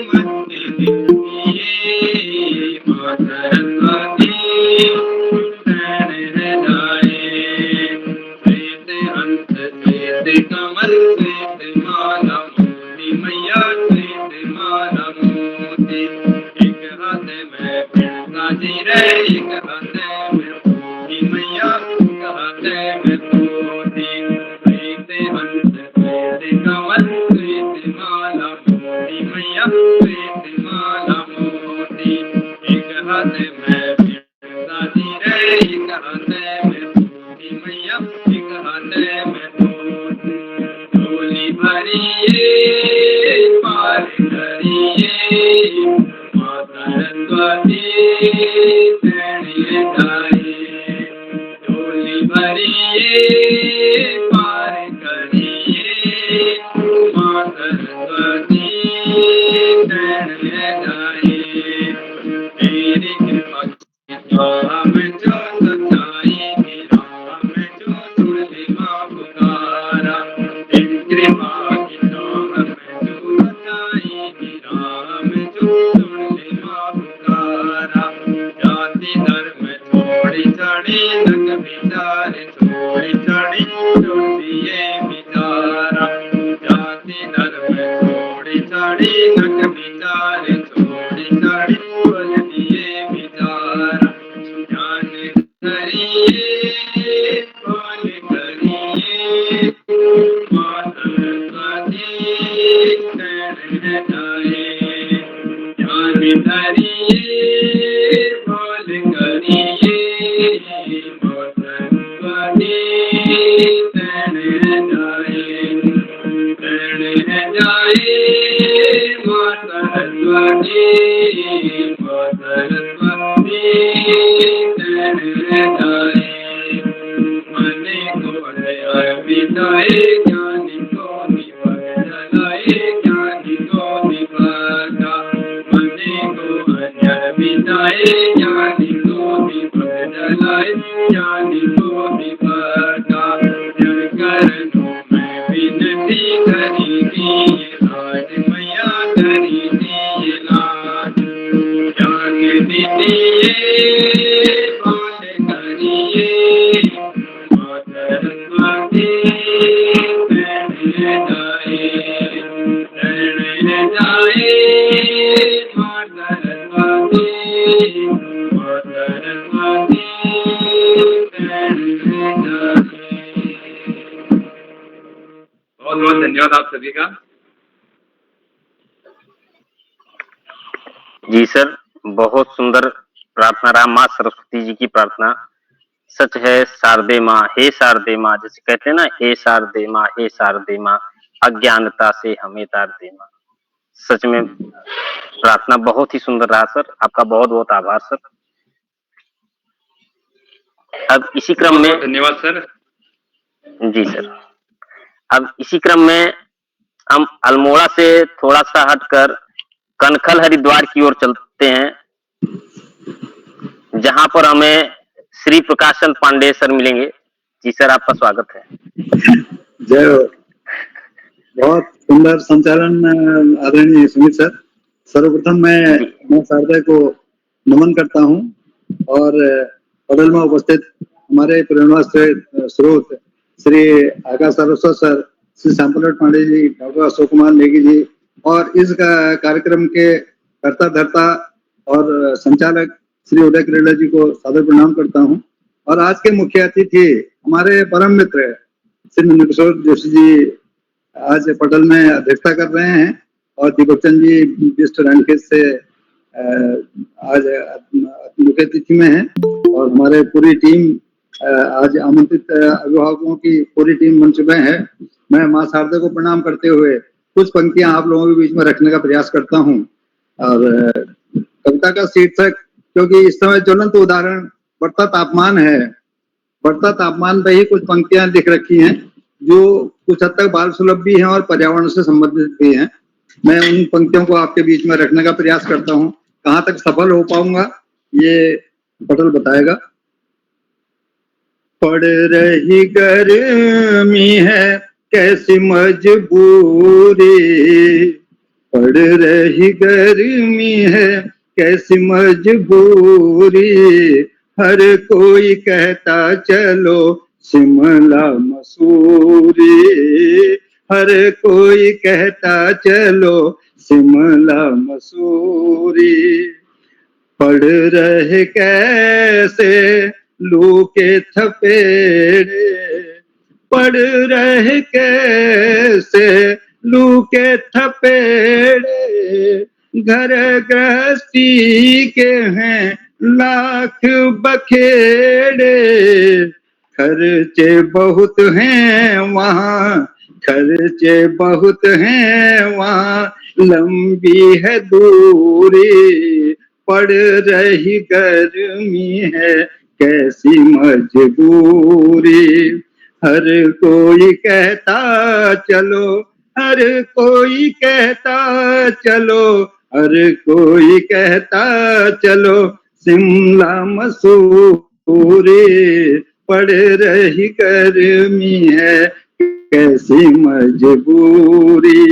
बुद्धि दीजिए माँ सरस्वती शरण है जाए। श्वेत हंस श्वेत कमल श्वेत माला मोती मैया, श्वेत माला मोती। एक हाथ में बिरसा रे, एक हाथ में पोथी मैया, एक हाथ में पोथी। श्वेत हंस श्वेत कमल श्वेत माला मोती मैया, श्वेत माला मोती। एक हाथ में बिरसा रे, एक हाथ में पोथी मैया, एक हाथ में पोथी। झोली भरिए पार करिए माँ सरस्वती शरण है जाए। झोली भरिए पार करिए माँ सरस्वती शरण है जाए। तेरी कृपा राम जो सच्चाई की राम जो सुन ले माँ पुकारा। तेरी कृपा की राम जो सच्चाई की राम जो सुन ले माँ पुकारा। जाति धर्म छोड़ी चढ़ी नग विचार छोड़ी चढ़ी छोड़ दिए विचारा। जाति धर्म छोड़ी चढ़ी नग विचार छोड़ी चढ़ी छोड़ दिए विचारा। ज्ञान करिए बोल करिए माँ सरस्वती शरण है जाए। ज्ञान करिए बोल करिए माँ सरस्वती शरण है जाए। शरण है जाए माँ सरस्वती, माँ सरस्वती शरण है जाए। मन को बिताए ज्ञान को दीपक जलाए, ज्ञान को दीपका। मन को बिताए ज्ञान को दीपक जलाए, ज्ञान को दीपका। जन करनो मैं विनती करी दी लाज मैया, करी दी लाज। ज्ञान दीजिए बोल करिए माँ सरस्वती शरण है जाए। शरण है जाए माँ सरस्वती, माँ सरस्वती शरण है जाए। बहुत बहुत धन्यवाद आप सभी का। जी सर, बहुत सुंदर प्रार्थना रहा। माँ सरस्वती जी की प्रार्थना सच है। शारदे माँ, हे शारदे माँ, जैसे कहते हैं ना, हे शारदे माँ, हे शारदे माँ, अज्ञानता से हमें तार दे माँ। सच में प्रार्थना बहुत ही सुंदर रहा सर। आपका बहुत बहुत आभार सर। अब इसी क्रम में धन्यवाद सर। जी सर, अब इसी क्रम में हम अल्मोड़ा से थोड़ा सा हटकर कनखल हरिद्वार की ओर चलते हैं, जहां पर हमें श्री प्रकाशन पांडे सर मिलेंगे। जी सर, आपका स्वागत है। जय हो। बहुत सुंदर संचालन आदरणीय सुमित सर। सर्वप्रथम मैं मां शारदा को नमन करता हूं और पटल में उपस्थित हमारे प्रेरणा स्रोत श्री आकाश सारस्वत सर, श्री श्यामप्रसाद पांडे जी, डॉक्टर अशोक कुमार नेगी जी और इस कार्यक्रम के कर्ता धर्ता और संचालक श्री उदय किरोला जी को सादर प्रणाम करता हूं। और आज के मुख्य अतिथि हमारे परम मित्र श्री नंदकिशोर जोशी जी आज पटल में अध्यक्षता कर रहे हैं और दीपक चंद जी बिस्ट रानखेत से आज मुख्य अतिथि में हैं और हमारे पूरी टीम आज आमंत्रित अभिभावकों की पूरी टीम मंच में है। मैं मां शारदा को प्रणाम करते हुए कुछ पंक्तियां आप लोगों के बीच में रखने का प्रयास करता हूं। और कविता का शीर्षक, क्योंकि इस समय ज्वलंत उदाहरण बढ़ता तापमान है, बढ़ता तापमान पे ही कुछ पंक्तियां लिख रखी हैं जो कुछ हद तक बाल सुलभ भी हैं और पर्यावरण से संबंधित भी हैं। मैं उन पंक्तियों को आपके बीच में रखने का प्रयास करता हूं। कहाँ तक सफल हो पाऊंगा ये पटल बताएगा। पड़ रही गर्मी है कैसी मजबूरी, पड़ रही गर्मी है कैसी मजबूरी, हर कोई कहता चलो शिमला मसूरी, हर कोई कहता चलो शिमला मसूरी। पड़ रहे कैसे लू के थपेड़े, पड़ रहे कैसे लू के थपेड़े, घर गृहस्थी के हैं लाख बखेड़े, खर्चे बहुत हैं वहाँ, खर्चे बहुत हैं वहाँ, लंबी है दूरी, पड़ रही गर्मी है कैसी मजबूरी, हर कोई कहता चलो, हर कोई कहता चलो, हर कोई कहता चलो शिमला मसूरी, पड़ रही गर्मी है कैसी मजबूरी।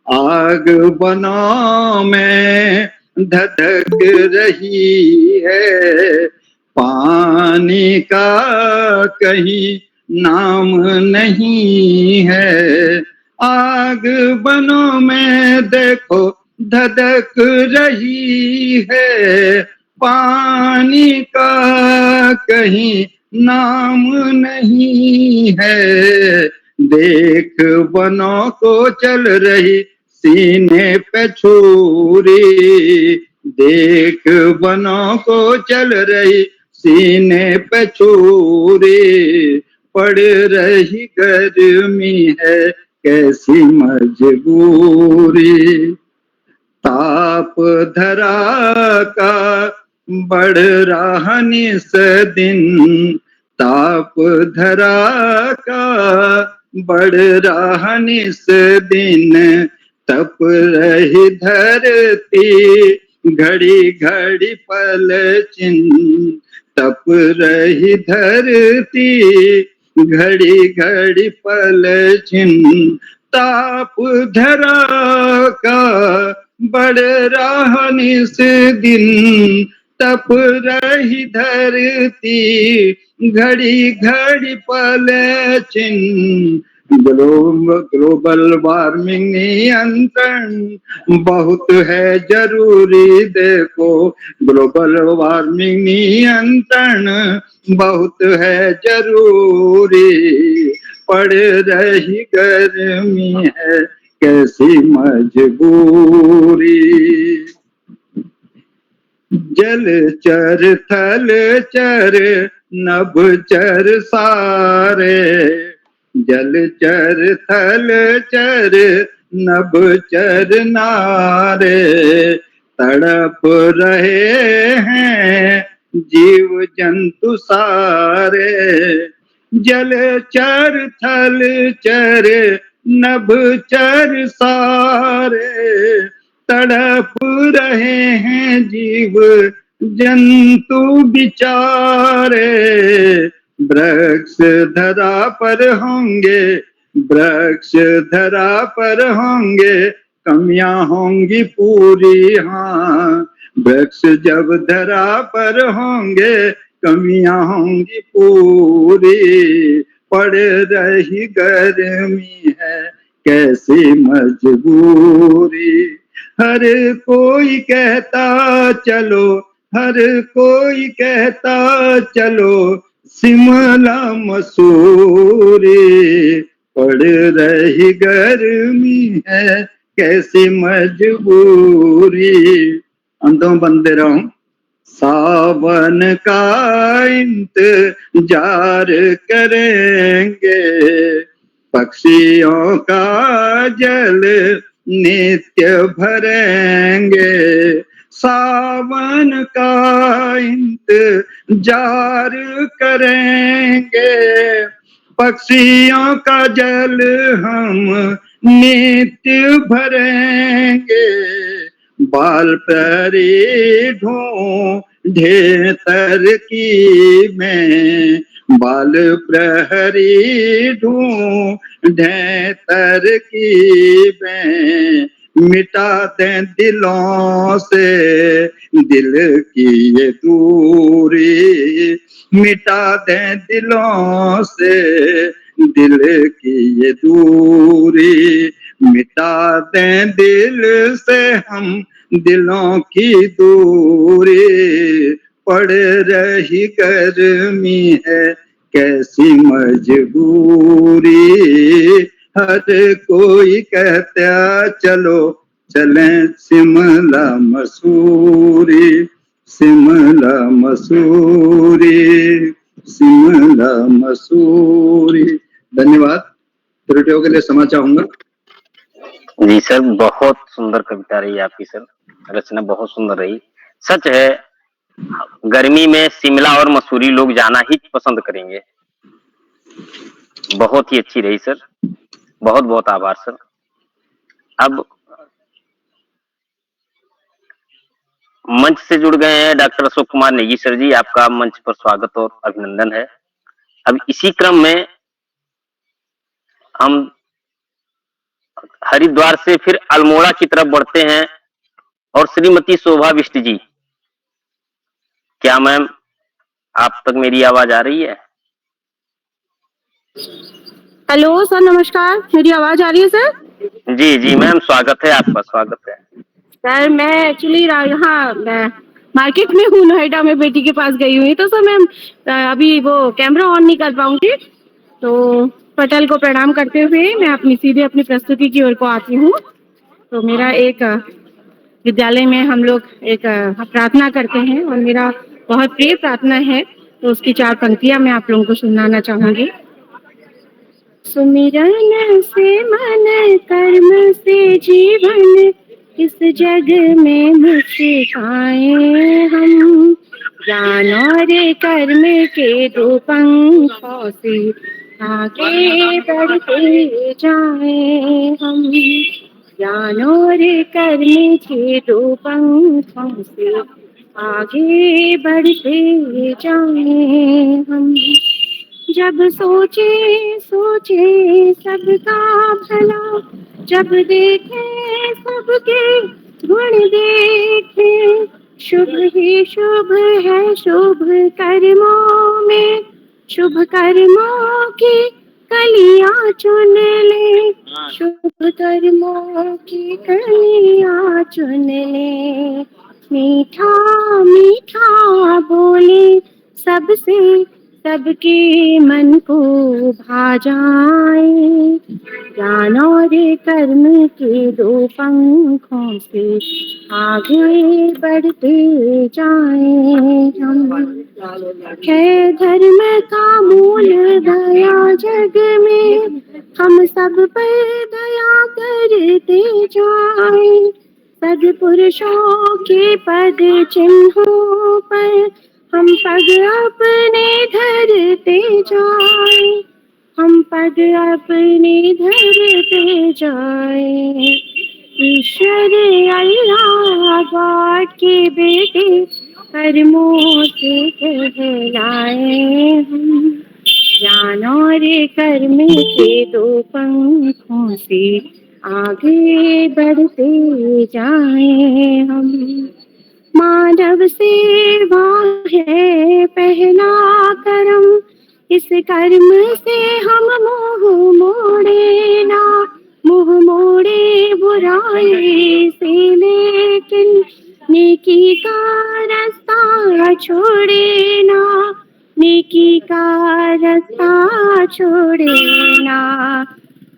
आग बनों में धधक रही है, पानी का कहीं नाम नहीं है, आग बनों में देखो धधक रही है, पानी का कहीं नाम नहीं है, देख बनों को चल रही सीने पे छुरी, देख बनों को चल रही सीने पे छुरी, पड़ रही गर्मी है कैसी मजबूरी। ताप धरा का बढ़ रहा निस दिन, ताप धरा का बढ़ रहा निस दिन, तप रही धरती घड़ी घड़ी पलचिन, तप रही धरती घड़ी घड़ी पलचिन, ताप धरा का बढ़ रहा निस दिन, तप रही धरती घड़ी घड़ी पलचिन, ग्लोबल वार्मिंग नियंत्रण बहुत है जरूरी, देखो ग्लोबल वार्मिंग नियंत्रण बहुत है जरूरी, पड़ रही गर्मी है कैसी मजबूरी। जल चर थल चर नभ चर सारे, जल चर थल चर नभ चर नारे, तड़प रहे हैं जीव जंतु सारे, जल चर थल चर नभ चर सारे, तड़प रहे हैं जीव जंतु बिचारे, वृक्ष धरा पर होंगे, वृक्ष धरा पर होंगे, कमियां होंगी पूरी, हाँ वृक्ष जब धरा पर होंगे कमियां होंगी पूरी, पड़ रही गर्मी है कैसी मजबूरी। हर कोई कहता चलो, हर कोई कहता चलो, शिमला मसूरी, पड़ रही गर्मी है कैसी मजबूरी। अंधों बंदे रहो, सावन का इंतजार करेंगे, पक्षियों का जल नित्य भरेंगे। सावन का इंतजार करेंगे, पक्षियों का जल हम नित्य भरेंगे। बाल प्यारी ढूंढे तरकी में, बाल प्रहरी ढूंढे तरकी में, मिटा दें दिलों से दिल की ये दूरी, मिटा दें दिलों से दिल की ये दूरी, मिटा दें दिल से हम दिलों की दूरी। पड़ रही गर्मी है कैसी मजबूरी, हर कोई कहता चलो चलें शिमला मसूरी, शिमला मसूरी, शिमला मसूरी। धन्यवाद। त्रुटियों के लिए क्षमा चाहूंगा। जी सर, बहुत सुंदर कविता रही आपकी सर, रचना बहुत सुंदर रही। सच है, गर्मी में शिमला और मसूरी लोग जाना ही पसंद करेंगे। बहुत ही अच्छी रही सर, बहुत बहुत आभार सर। अब मंच से जुड़ गए हैं डॉक्टर अशोक कुमार नेगी सर जी, आपका मंच पर स्वागत और अभिनंदन है। अब इसी क्रम में हम हरिद्वार से फिर अल्मोड़ा की तरफ बढ़ते हैं और श्रीमती शोभा बिष्ट जी, क्या मैम आप तक मेरी आवाज आ रही है? हेलो सर, नमस्कार। मेरी आवाज आ रही है सर? जी जी मैम, स्वागत है आपका, स्वागत है। सर मैं एक्चुअली यहाँ मार्केट में हूँ, नोएडा में बेटी के पास गई हुई, तो सर मैं अभी वो कैमरा ऑन नहीं कर पाऊंगी, तो पटेल को प्रणाम करते हुए मैं अपनी सीधे अपनी प्रस्तुति की ओर को आती हूँ। तो मेरा एक विद्यालय में हम लोग एक प्रार्थना करते हैं और मेरा बहुत प्रिय प्रार्थना है, तो उसकी 4 पंक्तियां मैं आप लोगों को सुनाना चाहूंगी। सुमिरन से मन, कर्म से जीवन, इस जग में मुस्काएं हम, ज्ञान और कर्म के 2 पंखों से आगे बढ़ते जाएं हम, ज्ञान और कर्म के 2 पंखों से आगे बढ़ते जाएं हम। जब सोचे सोचे सबका भला, जब देखे सबके गुण देखे, शुभ ही शुभ है शुभ कर्मों में, शुभ कर्मों की कलियां चुन ले, शुभ कर्मों की कलियां चुन ले। मीठा मीठा बोले सबसे, सबके मन को भा जाए, ज्ञान और कर्म के 2 पंखों से आगे बढ़ते जाएं हम। है धर्म का मूल दया जग में, हम सब पर दया करते जाएं, सद्पुरुषों के पद चिन्हों पर हम पग अपने धरते जाए, हम पग अपने धरते जाए। ईश्वर अल्लाह गॉड के बेटे कर्मों से कहलाए हम, ज्ञान और कर्म के 2 पंखों से आगे बढ़ते जाएं हम। मानव सेवा है पहला कर्म, इस कर्म से हम मुंह मोड़े ना, मुंह मोड़े बुराई से, लेकिन नेकी का रास्ता छोड़े ना, नेकी का रास्ता छोड़े ना।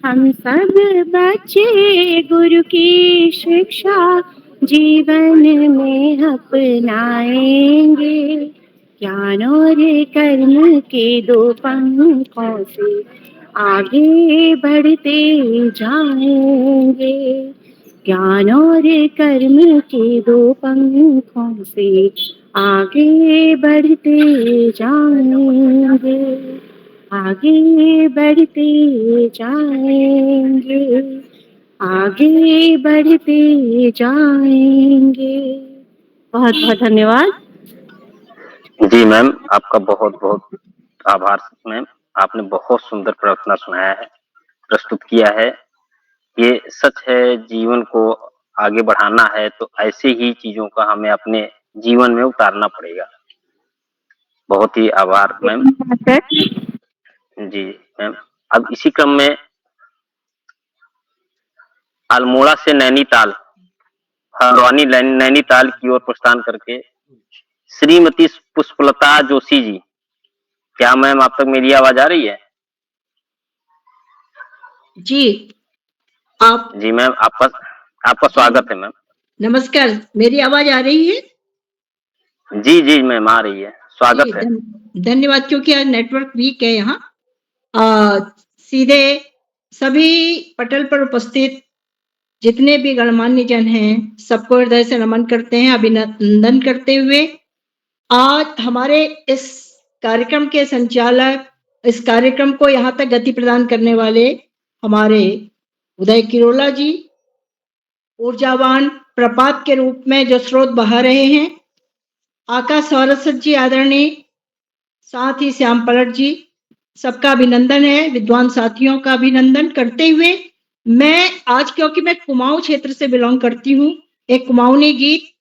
हम सब बच्चे गुरु की शिक्षा जीवन में अपनाएंगे, ज्ञान और कर्म के दो पंखों से आगे बढ़ते जाएंगे, ज्ञान और कर्म के दो पंखों से आगे बढ़ते जाएंगे, आगे बढ़ते जाएंगे, आगे बढ़ते जाएंगे। बहुत बहुत धन्यवाद। जी मैम, आपका बहुत बहुत आभार मैम। आपने बहुत सुंदर प्रार्थना सुनाया है, प्रस्तुत किया है। ये सच है, जीवन को आगे बढ़ाना है तो ऐसे ही चीजों का हमें अपने जीवन में उतारना पड़ेगा। बहुत ही आभार मैम। जी मैम, अब इसी क्रम में अल्मोड़ा से नैनीताल, हल्द्वानी नैनीताल की ओर प्रस्थान करके श्रीमती पुष्पलता जोशी जी, क्या मैम आप तक मेरी आवाज आ रही है? जी आप जी मैम, आपका स्वागत है मैम। नमस्कार, मेरी आवाज आ रही है? जी जी मैम, आ रही है, स्वागत है। धन्यवाद, क्योंकि आज नेटवर्क वीक है यहाँ। सीधे सभी पटल पर उपस्थित जितने भी गणमान्य जन हैं, सबको हृदय से नमन करते हैं, अभिनंदन करते हुए आज हमारे इस कार्यक्रम के संचालक, इस कार्यक्रम को यहाँ तक गति प्रदान करने वाले हमारे उदय किरोला जी, ऊर्जावान प्रपात के रूप में जो स्रोत बहा रहे हैं, आकाश सरस्वत जी आदरणीय, साथ ही श्याम पलट जी, सबका अभिनंदन है। विद्वान साथियों का अभिनंदन करते हुए मैं आज, क्योंकि मैं कुमाऊं क्षेत्र से बिलोंग करती हूँ, एक कुमाऊनी गीत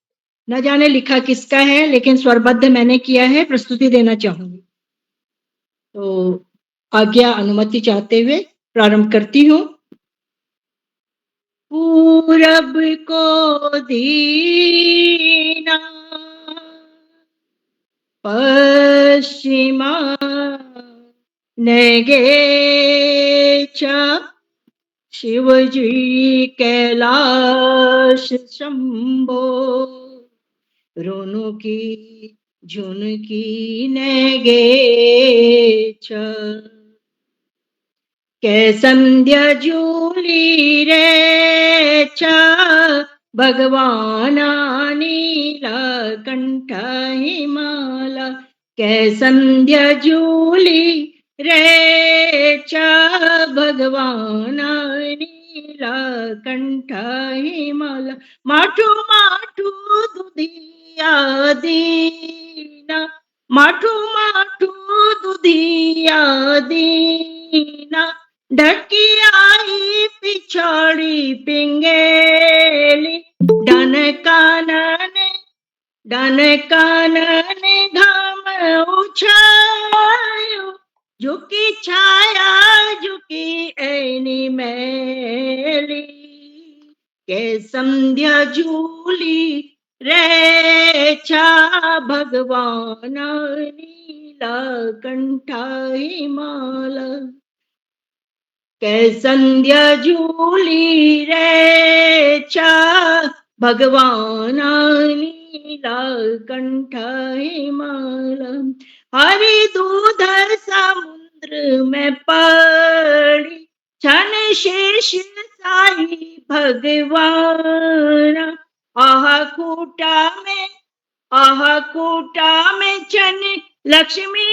न जाने लिखा किसका है लेकिन स्वरबद्ध मैंने किया है, प्रस्तुति देना चाहूंगी। तो आज्ञा अनुमति चाहते हुए प्रारंभ करती हूँ। पूरब को दीना, पश्चिमा नगेच, शिवजी कैलाश शंभो, रुनुकी झुनकी नगेच, कैसंध्या जूली रे च, भगवान नीलकंठ हिमाला, कैसंध्या जूली रे च, भगवान नीलकंठ हिमाला, माठू माठू दुधिया दीना, माठू माठू दुधिया दीना, ढकी आई पिछड़ी पिंगेली, डन कानने घाम उछायो, झुकी छाया झुकी ऐनी मैली, के संध्या झूली रे छा, भगवान नीलकंठ हिमाला, कैसंध्या झूली रे चा, भगवान नीलकंठ हिमाला, हरि दूध समुद्र में पड़ी, छन शेष साई भगवान, आह कूटा में छन लक्ष्मी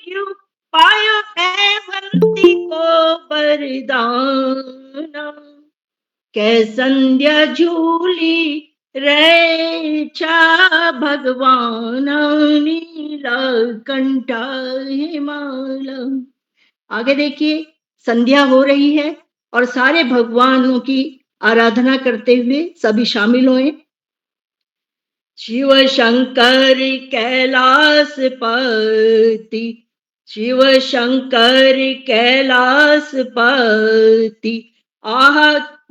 क्यों, पायो एवंती को वरदाना, कैसंध्या झूली रे छा, भगवान नीलकंठ हिमाला। आगे देखिए, संध्या हो रही है और सारे भगवानों की आराधना करते हुए सभी शामिल हुए। शिव शंकर कैलासपति, शिव शंकर कैलासपति, आह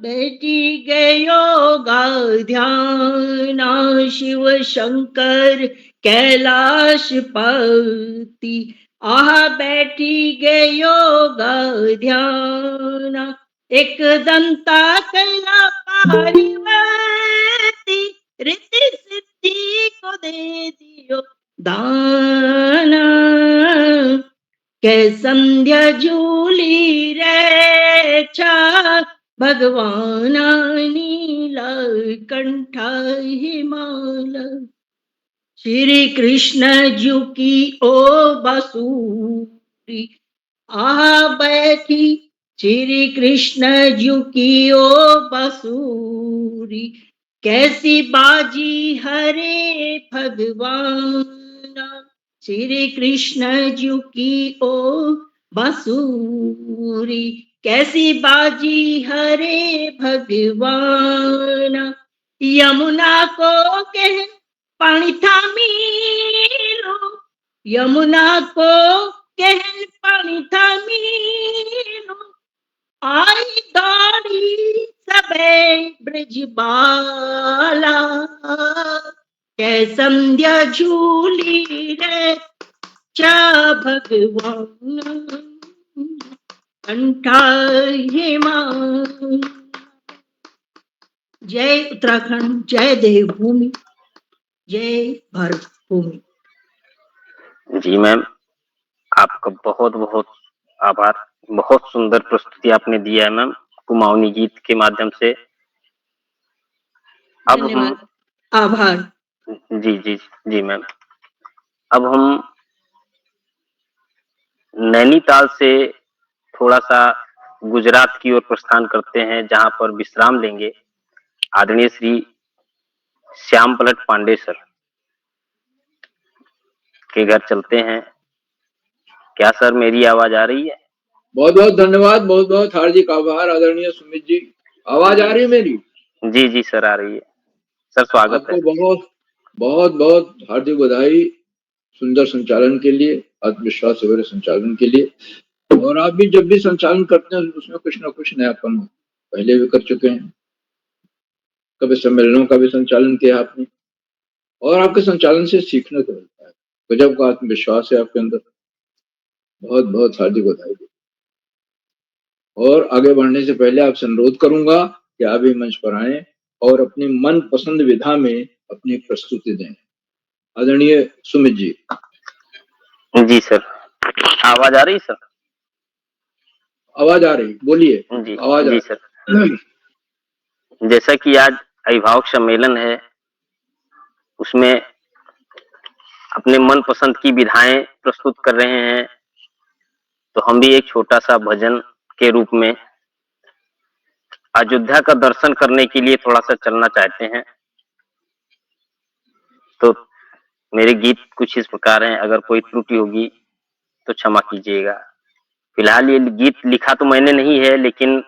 बैठी गयो गा ध्याना, शिव शंकर कैलाशपति, आह बैठी गयो गा ध्याना, एक दंता कैला पार्वती, रिद्धि सिद्धि को दे दियो दाना, कै संध्या झूली रे छा, भगवाना नीला कंठा हिमाल, श्री कृष्ण जी की ओ बांसुरी, आह बैठी श्री कृष्ण जी की ओ बांसुरी, कैसी बाजी हरे भगवाना, श्री कृष्ण जी की ओ बांसुरी, कैसी बाजी हरे भगवाना, यमुना को कह पानी थामी लो, यमुना को कहन पानी थामी लो, आई दौड़ी सबे ब्रजबाला, कै संध्या झूली रे चा भगवान, कंठा हिमाल। जय उत्तराखंड, जय देवभूमि, जय भारत भूमि। जी मैम, आपका बहुत बहुत आभार। बहुत सुंदर प्रस्तुति आपने दिया है मैम, कुमाऊनी गीत के माध्यम से। अब हम आभार। जी जी जी मैम, अब हम नैनीताल से थोड़ा सा गुजरात की ओर प्रस्थान करते हैं, जहां पर विश्राम लेंगे आदरणीय श्री श्याम पलट पांडे सर के घर चलते हैं। क्या सर मेरी आवाज आ रही है? बहुत बहुत धन्यवाद, बहुत बहुत हार्दिक आभार आदरणीय सुमित जी। आवाज आ रही है मेरी? जी जी सर आ रही है सर, स्वागत है। आपको बहुत बहुत बहुत हार्दिक बधाई सुंदर संचालन के लिए, आत्मविश्वास से भरे संचालन के लिए। और आप भी जब भी संचालन करते हैं उसमें कुछ ना कुछ नयापन हो, पहले भी कर चुके हैं, कभी सम्मेलनों का भी संचालन किया आपने, और आपके संचालन से सीखने को मिलता है। गजब का आत्मविश्वास है आपके अंदर, बहुत बहुत हार्दिक बधाई। और आगे बढ़ने से पहले आपसे अनुरोध करूंगा कि आप भी मंच पर आए और अपनी मन पसंद विधा में अपनी प्रस्तुति दें। आदरणीय सुमित जी। जी सर, आवाज आ रही सर? आवाज आ रही, बोलिए। जी आवाज जी सर। जैसा कि आज अभिभावक सम्मेलन है, उसमें अपने मन पसंद की विधाएं प्रस्तुत कर रहे हैं, तो हम भी एक छोटा सा भजन के रूप में अयोध्या का दर्शन करने के लिए थोड़ा सा चलना चाहते हैं। तो मेरे गीत कुछ इस प्रकार हैं, अगर कोई त्रुटि होगी तो क्षमा कीजिएगा। फिलहाल ये गीत लिखा तो मैंने नहीं है, लेकिन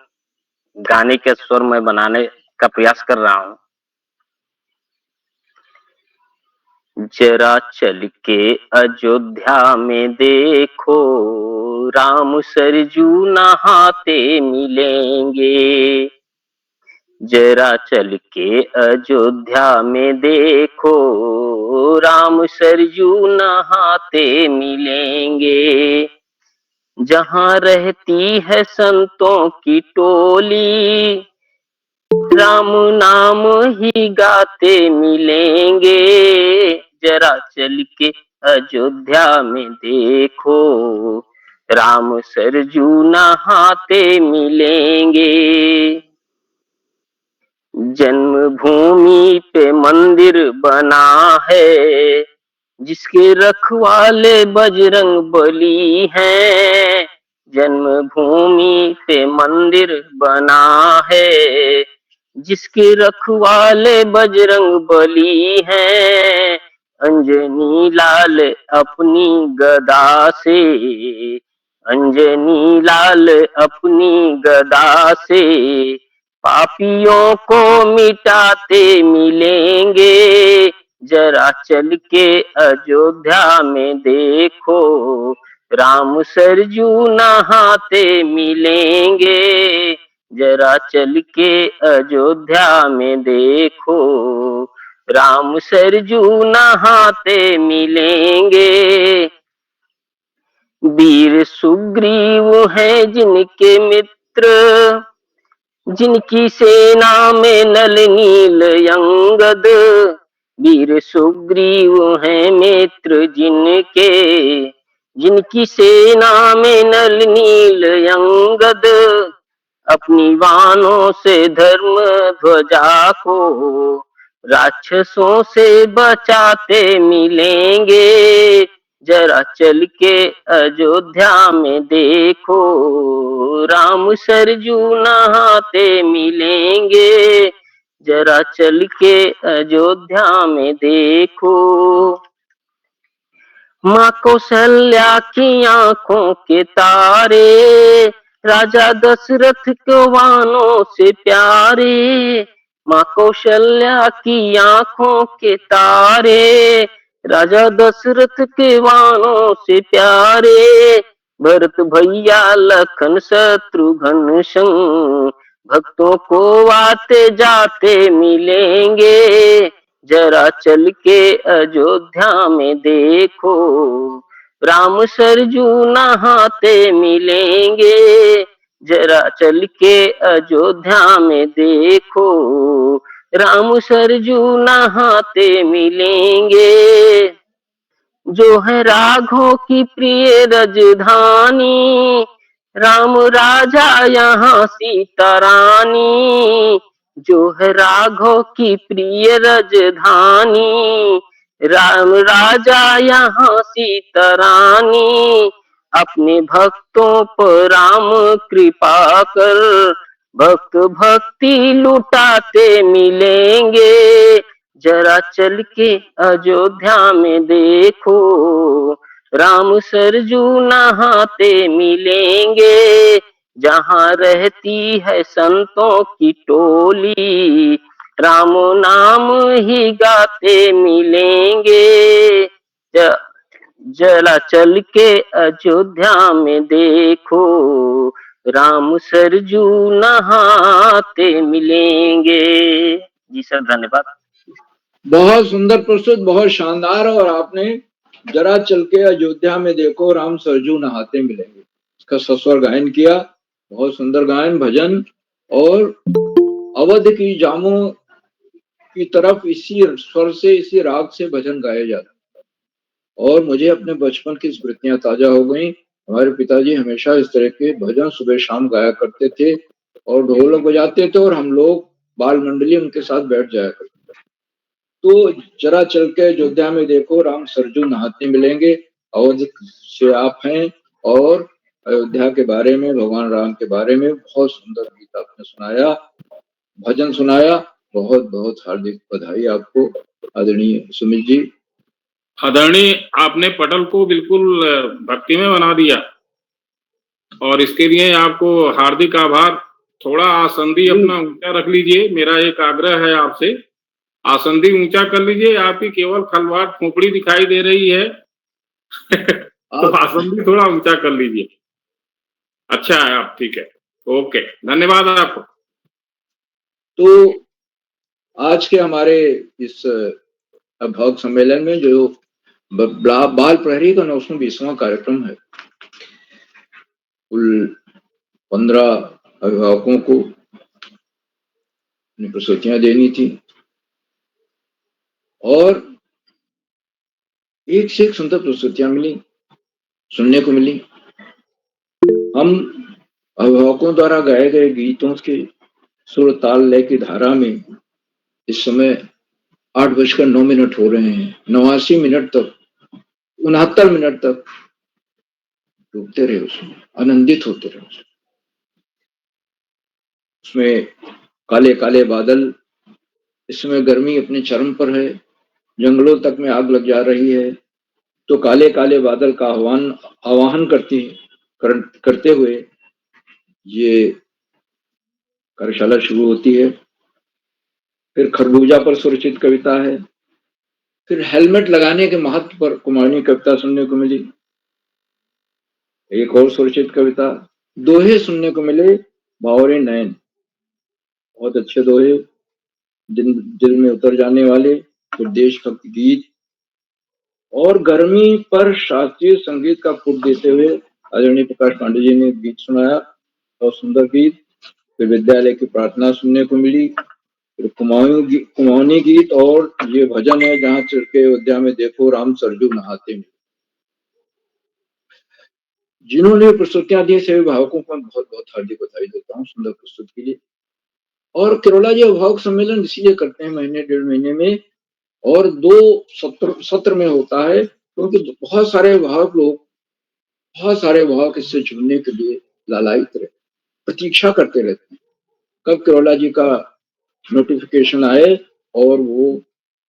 गाने के स्वर मैं बनाने का प्रयास कर रहा हूँ। जरा चल के अयोध्या में देखो, राम सरजू नहाते मिलेंगे। जरा चल के अयोध्या में देखो, राम सरजू नहाते मिलेंगे। जहां रहती है संतों की टोली, राम नाम ही गाते मिलेंगे। जरा चल के अयोध्या में देखो, राम सरजू नहाते मिलेंगे। जन्मभूमि पे मंदिर बना है, जिसके रखवाले बजरंग बली हैं। जन्मभूमि पे मंदिर बना है, जिसके रखवाले बजरंग बली हैं। अंजनी लाल अपनी गदा से, अंजनी लाल अपनी गदा से पापियों को मिटाते मिलेंगे। जरा चल के अयोध्या में देखो, राम सरजू नहाते मिलेंगे। जरा चल के अयोध्या में देखो, राम सरजू नहाते मिलेंगे। वीर सुग्रीव हैं जिनके मित्र, जिनकी सेना में नल नील अंगद। वीर सुग्रीव हैं मित्र जिनके, जिनकी सेना में नल नील अंगद। अपनी बाणों से धर्म ध्वजा को, राक्षसों से बचाते मिलेंगे। जरा चल के अयोध्या में देखो, राम सरजू नहाते मिलेंगे। जरा चल के अयोध्या में देखो, माँ कौशल्या की आंखों के तारे, राजा दशरथ को वानों से प्यारे। माँ कौशल्या की आंखों के तारे, राजा दशरथ के वानों से प्यारे। भरत भैया लखन शत्रुघ्न संग, भक्तों को आते जाते मिलेंगे। जरा चल के अयोध्या में देखो, राम सरजू नहाते मिलेंगे। जरा चल के अयोध्या में देखो, राम सरजू नहाते मिलेंगे। जो है राघव की प्रिय राजधानी, राम राजा यहाँ सीता रानी। जो है राघव की प्रिय राजधानी, राम राजा यहाँ सीता रानी। अपने भक्तों पर राम कृपा कर, भक्त भक्ति लुटाते मिलेंगे। जरा चल के अयोध्या में देखो, राम सरजू नहाते मिलेंगे। जहाँ रहती है संतों की टोली, राम नाम ही गाते मिलेंगे। जरा चल के अयोध्या में देखो, राम सरजू नहाते मिलेंगे। जी सर, धन्यवाद। बहुत सुंदर प्रस्तुत, बहुत शानदार। और आपने जरा चल के अयोध्या में देखो, राम सरजू नहाते मिलेंगे, इसका सस्वर गायन किया। बहुत सुंदर गायन, भजन। और अवध की जामों की तरफ इसी स्वर से, इसी राग से भजन गाए जाते। और मुझे अपने बचपन की स्मृतियां ताजा हो गई। हमारे पिताजी हमेशा इस तरह के भजन सुबह शाम गाया करते थे, और ढोलक बजाते थे, और हम लोग बाल मंडली उनके साथ बैठ जाया करते थे। तो जरा चल के अयोध्या में देखो, राम सरजू नहाते मिलेंगे। अवध से आप हैं, और अयोध्या के बारे में, भगवान राम के बारे में बहुत सुंदर गीत आपने सुनाया, भजन सुनाया। बहुत बहुत हार्दिक बधाई आपको आदरणीय सुमित जी। आदरणीय, आपने पटल को बिल्कुल भक्तिमय बना दिया, और इसके लिए आपको हार्दिक आभार। थोड़ा आसंदी अपना ऊंचा रख लीजिए, मेरा एक आग्रह है आपसे। आसंदी ऊंचा कर लीजिए, आपकी केवल खलवाट खोपड़ी दिखाई दे रही है। तो आसंदी थोड़ा ऊंचा कर लीजिए। अच्छा है आप, ठीक है, ओके, धन्यवाद आपको। तो आज के हमारे इस अभिभावक सम्मेलन में जो बाल प्रहरी का 920वां कार्यक्रम है, कुल 15 अभिभावकों को अपनी प्रस्तुतियां देनी थी, और एक से एक सुंदर प्रस्तुतियां मिली, सुनने को मिली। हम अभिभावकों द्वारा गाए गए गीतों के सुर ताल लय की धारा में इस समय 8:09 हो रहे हैं। 89 मिनट तक, 69 मिनट तक डूबते रहे उसमें, आनंदित होते रहे उसमें। काले काले बादल, इस समय गर्मी अपने चरम पर है, जंगलों तक में आग लग जा रही है। तो काले काले बादल का आवाहन करते हुए ये कार्यशाला शुरू होती है। फिर खरबूजा पर सुरचित कविता है, फिर हेलमेट लगाने के महत्व पर कुमाऊनी कविता सुनने को मिली। एक और सुरक्षित कविता, दोहे सुनने को मिले बावरे नयन, बहुत अच्छे दोहे दिल में उतर जाने वाले। फिर देशभक्ति गीत और गर्मी पर शास्त्रीय संगीत का पुट देते हुए आदरणीय प्रकाश पांडे जी ने गीत सुनाया, बहुत सुंदर गीत। फिर विद्यालय की प्रार्थना सुनने को मिली। फिर कुमाऊनी गीत और ये भजन है, जहाँ चिड़के अयोध्या में देखो राम सरजू नहाते में। जिन्होंने प्रस्तुतियां दी सभी भावकों को बहुत बहुत हार्दिक बधाई देता हूँ सुंदर प्रस्तुति के लिए। और केरोला जी अभिभावक सम्मेलन इसीलिए करते हैं महीने डेढ़ महीने में, और 2 सत्र में होता है, क्योंकि बहुत सारे अभिभावक इससे जुड़ने के लिए लालायित रहते, प्रतीक्षा करते रहते हैं कब केरोला जी का नोटिफिकेशन आए और वो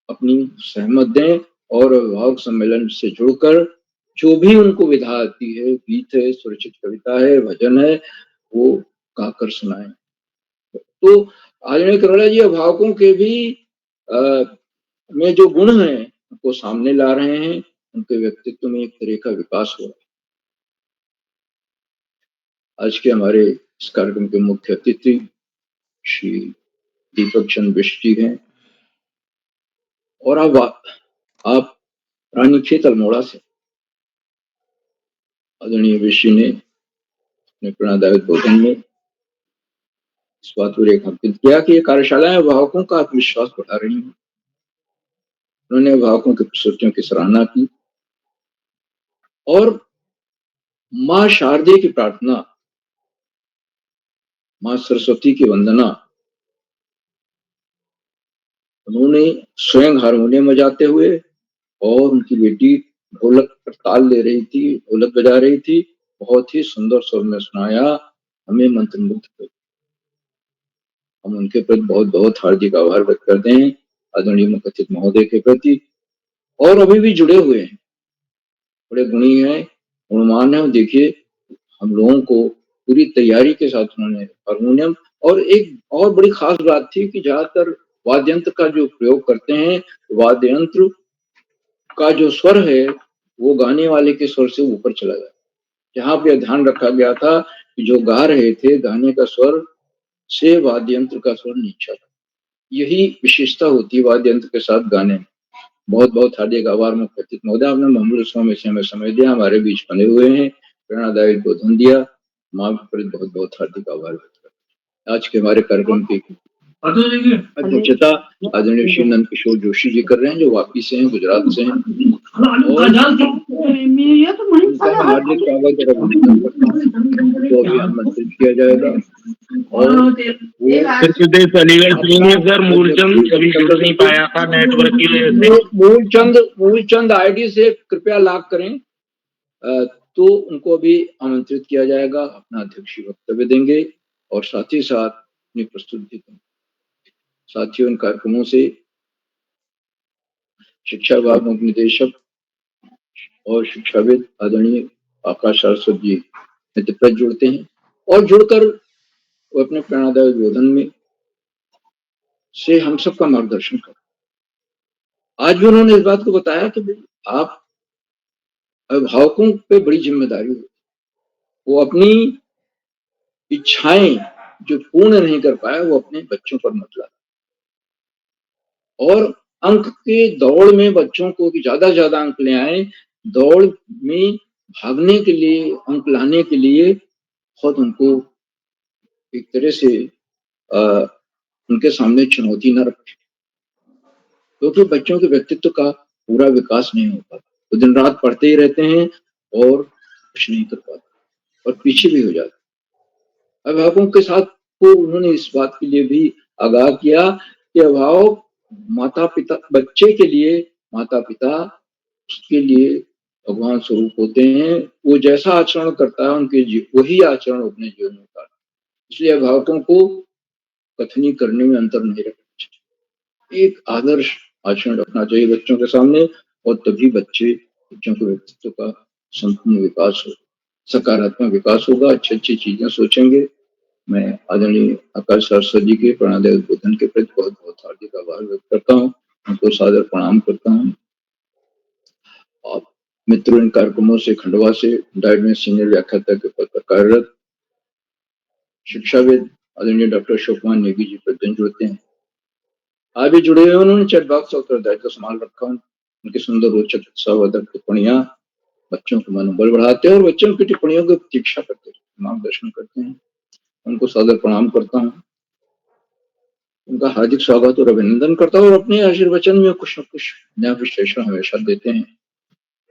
अपनी सहमत दें और अभिभावक सम्मेलन से जुड़कर जो भी उनको विधा आती है, गीत है, सुरक्षित कविता है, भजन है, वो गाकर सुनाएं। तो आदरणीय केरोला जी अभिभावकों के भी में जो गुण हैं उनको सामने ला रहे हैं, उनके व्यक्तित्व में एक तरह का विकास हो रहा है। आज के हमारे इस कार्यक्रम के मुख्य अतिथि श्री दीपक चंद्र बिष्ट जी हैं, और अब आप रानीखेत अल्मोड़ा से आदरणीय बिष्ट जी ने अपने प्रेरणादायक बोधन में इस बात को रेखांकित किया कि ये कार्यशालाएं अभिभावकों का आत्मविश्वास बढ़ा रही हैं। उन्होंने अभिभावकों की प्रस्तुतियों की सराहना की और माँ शारदे की प्रार्थना, माँ सरस्वती की वंदना उन्होंने स्वयं हारमोनियम बजाते हुए, और उनकी बेटी ढोलक पर ताल ले रही थी, ढोलक बजा रही थी, बहुत ही सुंदर स्वर में सुनाया, हमें मंत्रमुग्ध कर। हम उनके प्रति बहुत बहुत हार्दिक आभार व्यक्त करते हैं आदरणीय मुख्यातिथि महोदय के प्रति, और अभी भी जुड़े हुए हैं, बड़े गुणी हैं, गुणवान है। देखिए हम लोगों को पूरी तैयारी के साथ उन्होंने हारमोनियम, और एक और बड़ी खास बात थी कि ज्यादातर वाद्य यंत्र का जो प्रयोग करते हैं, वाद्य यंत्र का जो स्वर है वो गाने वाले के स्वर से ऊपर चला जाता है। जहाँ पे ध्यान रखा गया था कि जो गा रहे थे गाने का स्वर से वाद्य यंत्र का स्वर नीचा था, यही विशेषता होती है वाद्य यंत्र के साथ गाने में। बहुत बहुत हार्दिक आभार मुख्यातिथि महोदय, आपने मामूल समय से हमें समय दिया, हमारे बीच बने हुए हैं, प्रेरणादायक बोधन दिया, माँ के प्रति बहुत बहुत हार्दिक आभार व्यक्त करते हैं। आज के हमारे कार्यक्रम की अध्यक्षता आदरणीय श्री नंद किशोर जोशी जी कर रहे हैं, जो वापी से हैं, गुजरात से हैं, और हार्दिक स्वागत और अभिनंदन करता हूं। तो अभी आमंत्रित किया जाएगा, और अलीगढ़ सर मूलचंद कभी जुड़ नहीं पाया था नेटवर्क की वजह से। मूलचंद आईडी से कृपया लाभ करें, तो उनको अभी आमंत्रित किया जाएगा, अपना अध्यक्षीय वक्तव्य देंगे और साथ ही साथ अपनी प्रस्तुति देंगे। साथियों, इन कार्यक्रमों से शिक्षा विभाग मुख्य निदेशक और शिक्षाविद आदरणीय आकाश सरस्वत जी मित्रप्रत जुड़ते हैं, और जुड़कर वो अपने प्रेरणादायक बोधन में से हम सबका मार्गदर्शन कर। आज भी उन्होंने इस बात को बताया कि आप अभिभावकों पे बड़ी जिम्मेदारी होती, वो अपनी इच्छाएं जो पूर्ण नहीं कर पाया वो अपने बच्चों पर मत लाए, और अंक के दौड़ में बच्चों को ज्यादा से ज्यादा अंक ले आए, दौड़ में भागने के लिए, अंक लाने के लिए बहुत उनको एक तरह से उनके सामने चुनौती न रखें, क्योंकि बच्चों के व्यक्तित्व का पूरा विकास नहीं हो पाता। वो दिन रात पढ़ते ही रहते हैं और कुछ नहीं कर पाते और पीछे भी हो जाते। अभिभावकों के साथ को उन्होंने इस बात के लिए भी आगाह किया कि अभिभावक माता पिता, बच्चे के लिए माता पिता उसके लिए भगवान स्वरूप होते हैं। वो जैसा आचरण करता है उनके वही आचरण अपने जीवन में करता है। इसलिए अभिभावकों को कथनी करने में अंतर नहीं रखना चाहिए, एक आदर्श आचरण रखना चाहिए बच्चों के सामने, और तभी बच्चों के व्यक्तित्व का संपूर्ण विकास हो, सकारात्मक विकास होगा, अच्छी अच्छी चीजें सोचेंगे। मैं आदरणीय आकाश सरस्वती जी के प्रेरणादायक बोधन के प्रति बहुत बहुत हार्दिक आभार व्यक्त करता हूँ, उनको सादर प्रणाम करता हूँ। आप मित्रों इन कार्यक्रमों से खंडवा से डाइट में सीनियर व्याख्याता के पद पर कार्यरत शिक्षाविद आदरणीय डॉक्टर अशोक कुमार नेगी जी प्रतिदिन जुड़ते हैं। आज भी जुड़े हुए उन्होंने चैट बॉक्स और उत्तरदायित्व संभाल रखा। उनकी सुंदर रोचक उत्साहवर्धक टिप्पणियां बच्चों का मनोबल बढ़ाते हैं और बच्चों की टिप्पणियों की प्रतीक्षा करते हैं, मार्गदर्शन करते हैं। उनको सादर प्रणाम करता हूँ, उनका हार्दिक स्वागत और अभिनंदन करता हूँ और अपने आशीर्वचन में कुछ न कुछ नया विश्लेषण हमेशा देते हैं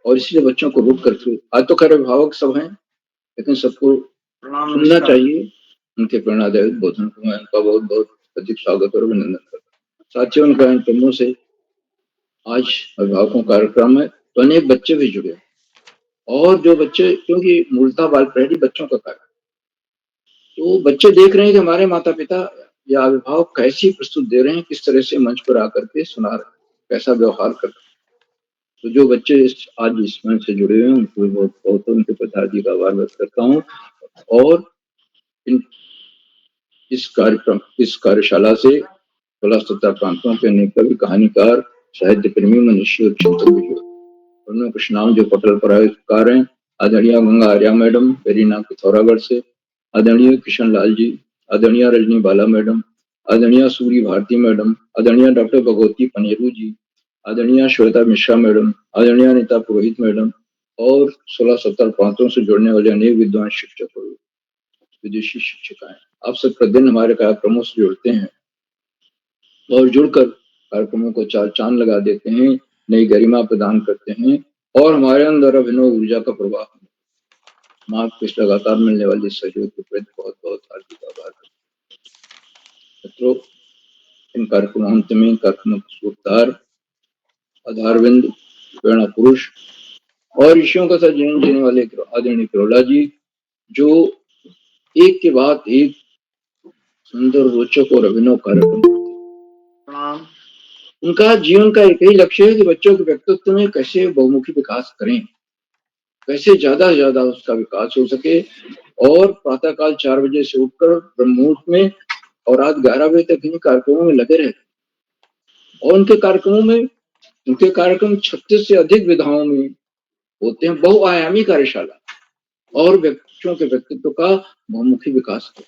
और इसलिए बच्चों को रोक करके आज तो खैर अभिभावक सब हैं, लेकिन सबको सुनना चाहिए उनके प्रेरणादायक बोधन को। मैं उनका बहुत बहुत अधिक स्वागत और अभिनंदन करता हूँ। साथियों, उनका इन कदमों से आज अभिभावकों कार्यक्रम है तो अनेक बच्चे भी जुड़े और जो बच्चे, क्योंकि मूलतः बाल प्रहरी बच्चों का कार्य, तो बच्चे देख रहे हैं कि हमारे माता पिता या अभिभावक कैसी प्रस्तुत दे रहे हैं, किस तरह से मंच पर आकर के सुना रहे हैं, कैसा व्यवहार कर रहे हैं। तो जो बच्चे आज इस मंच से जुड़े हुए हैं उनको बहुत बहुत उनके प्रति का आभार व्यक्त करता हूँ और इस कार्यशाला से कला सत्ता प्रांतों के अनेक कवि, कहानीकार, साहित्य प्रेमी, मनुष्य और चिंतक भी जुड़े। उनमें कुछ नाम जो पटल पर आविष्कार हैं: आदरणीय गंगा आर्या मैडम पेरीना पिथौरागढ़ से, आदरणीय किशन लाल जी, आदरणीय रजनी बाला मैडम, आदरणीय सूरी भारती मैडम, आदरणीय डॉक्टर भगवती पनेरू जी, आदरणीय श्वेता मिश्रा मैडम, आदरणीय अनिता पुरोहित मैडम और 16-17 प्रांतों से जुड़ने वाले अनेक विद्वान शिक्षक और विदेशी शिक्षिकाएं। आप सब प्रतिदिन हमारे कार्यक्रमों से जुड़ते हैं और जुड़कर कार्यक्रमों को चार चांद लगा देते हैं, नई गरिमा प्रदान करते हैं और हमारे अंदर अभिनव ऊर्जा का प्रवाह माँ के लगातार मिलने वाले सहयोग के प्रति बहुत बहुत हार्दिक आभार। मित्रों, इन कार्यक्रमों अंत में कार्यक्रमों के सूत्रधार, आधारविंद, प्रेरणा पुरुष और ऋषियों का साथ जीवन जीने वाले आदरणीय किरोला जी, जो एक के बाद एक सुंदर, रोचक और अभिनव कार्यक्रम करते हैं। उनका जीवन का एक ही लक्ष्य है कि बच्चों के व्यक्तित्व में कैसे बहुमुखी विकास करें, कैसे ज्यादा से ज्यादा उसका विकास हो सके और प्रातःकाल 4 बजे से उठकर ब्रह्म मुहूर्त में और रात 11 बजे तक इन कार्यक्रमों में लगे रहे। और उनके कार्यक्रम 36 से अधिक विधाओं में होते हैं, बहुआयामी कार्यशाला और बच्चों के व्यक्तित्व का बहुमुखी विकास करें।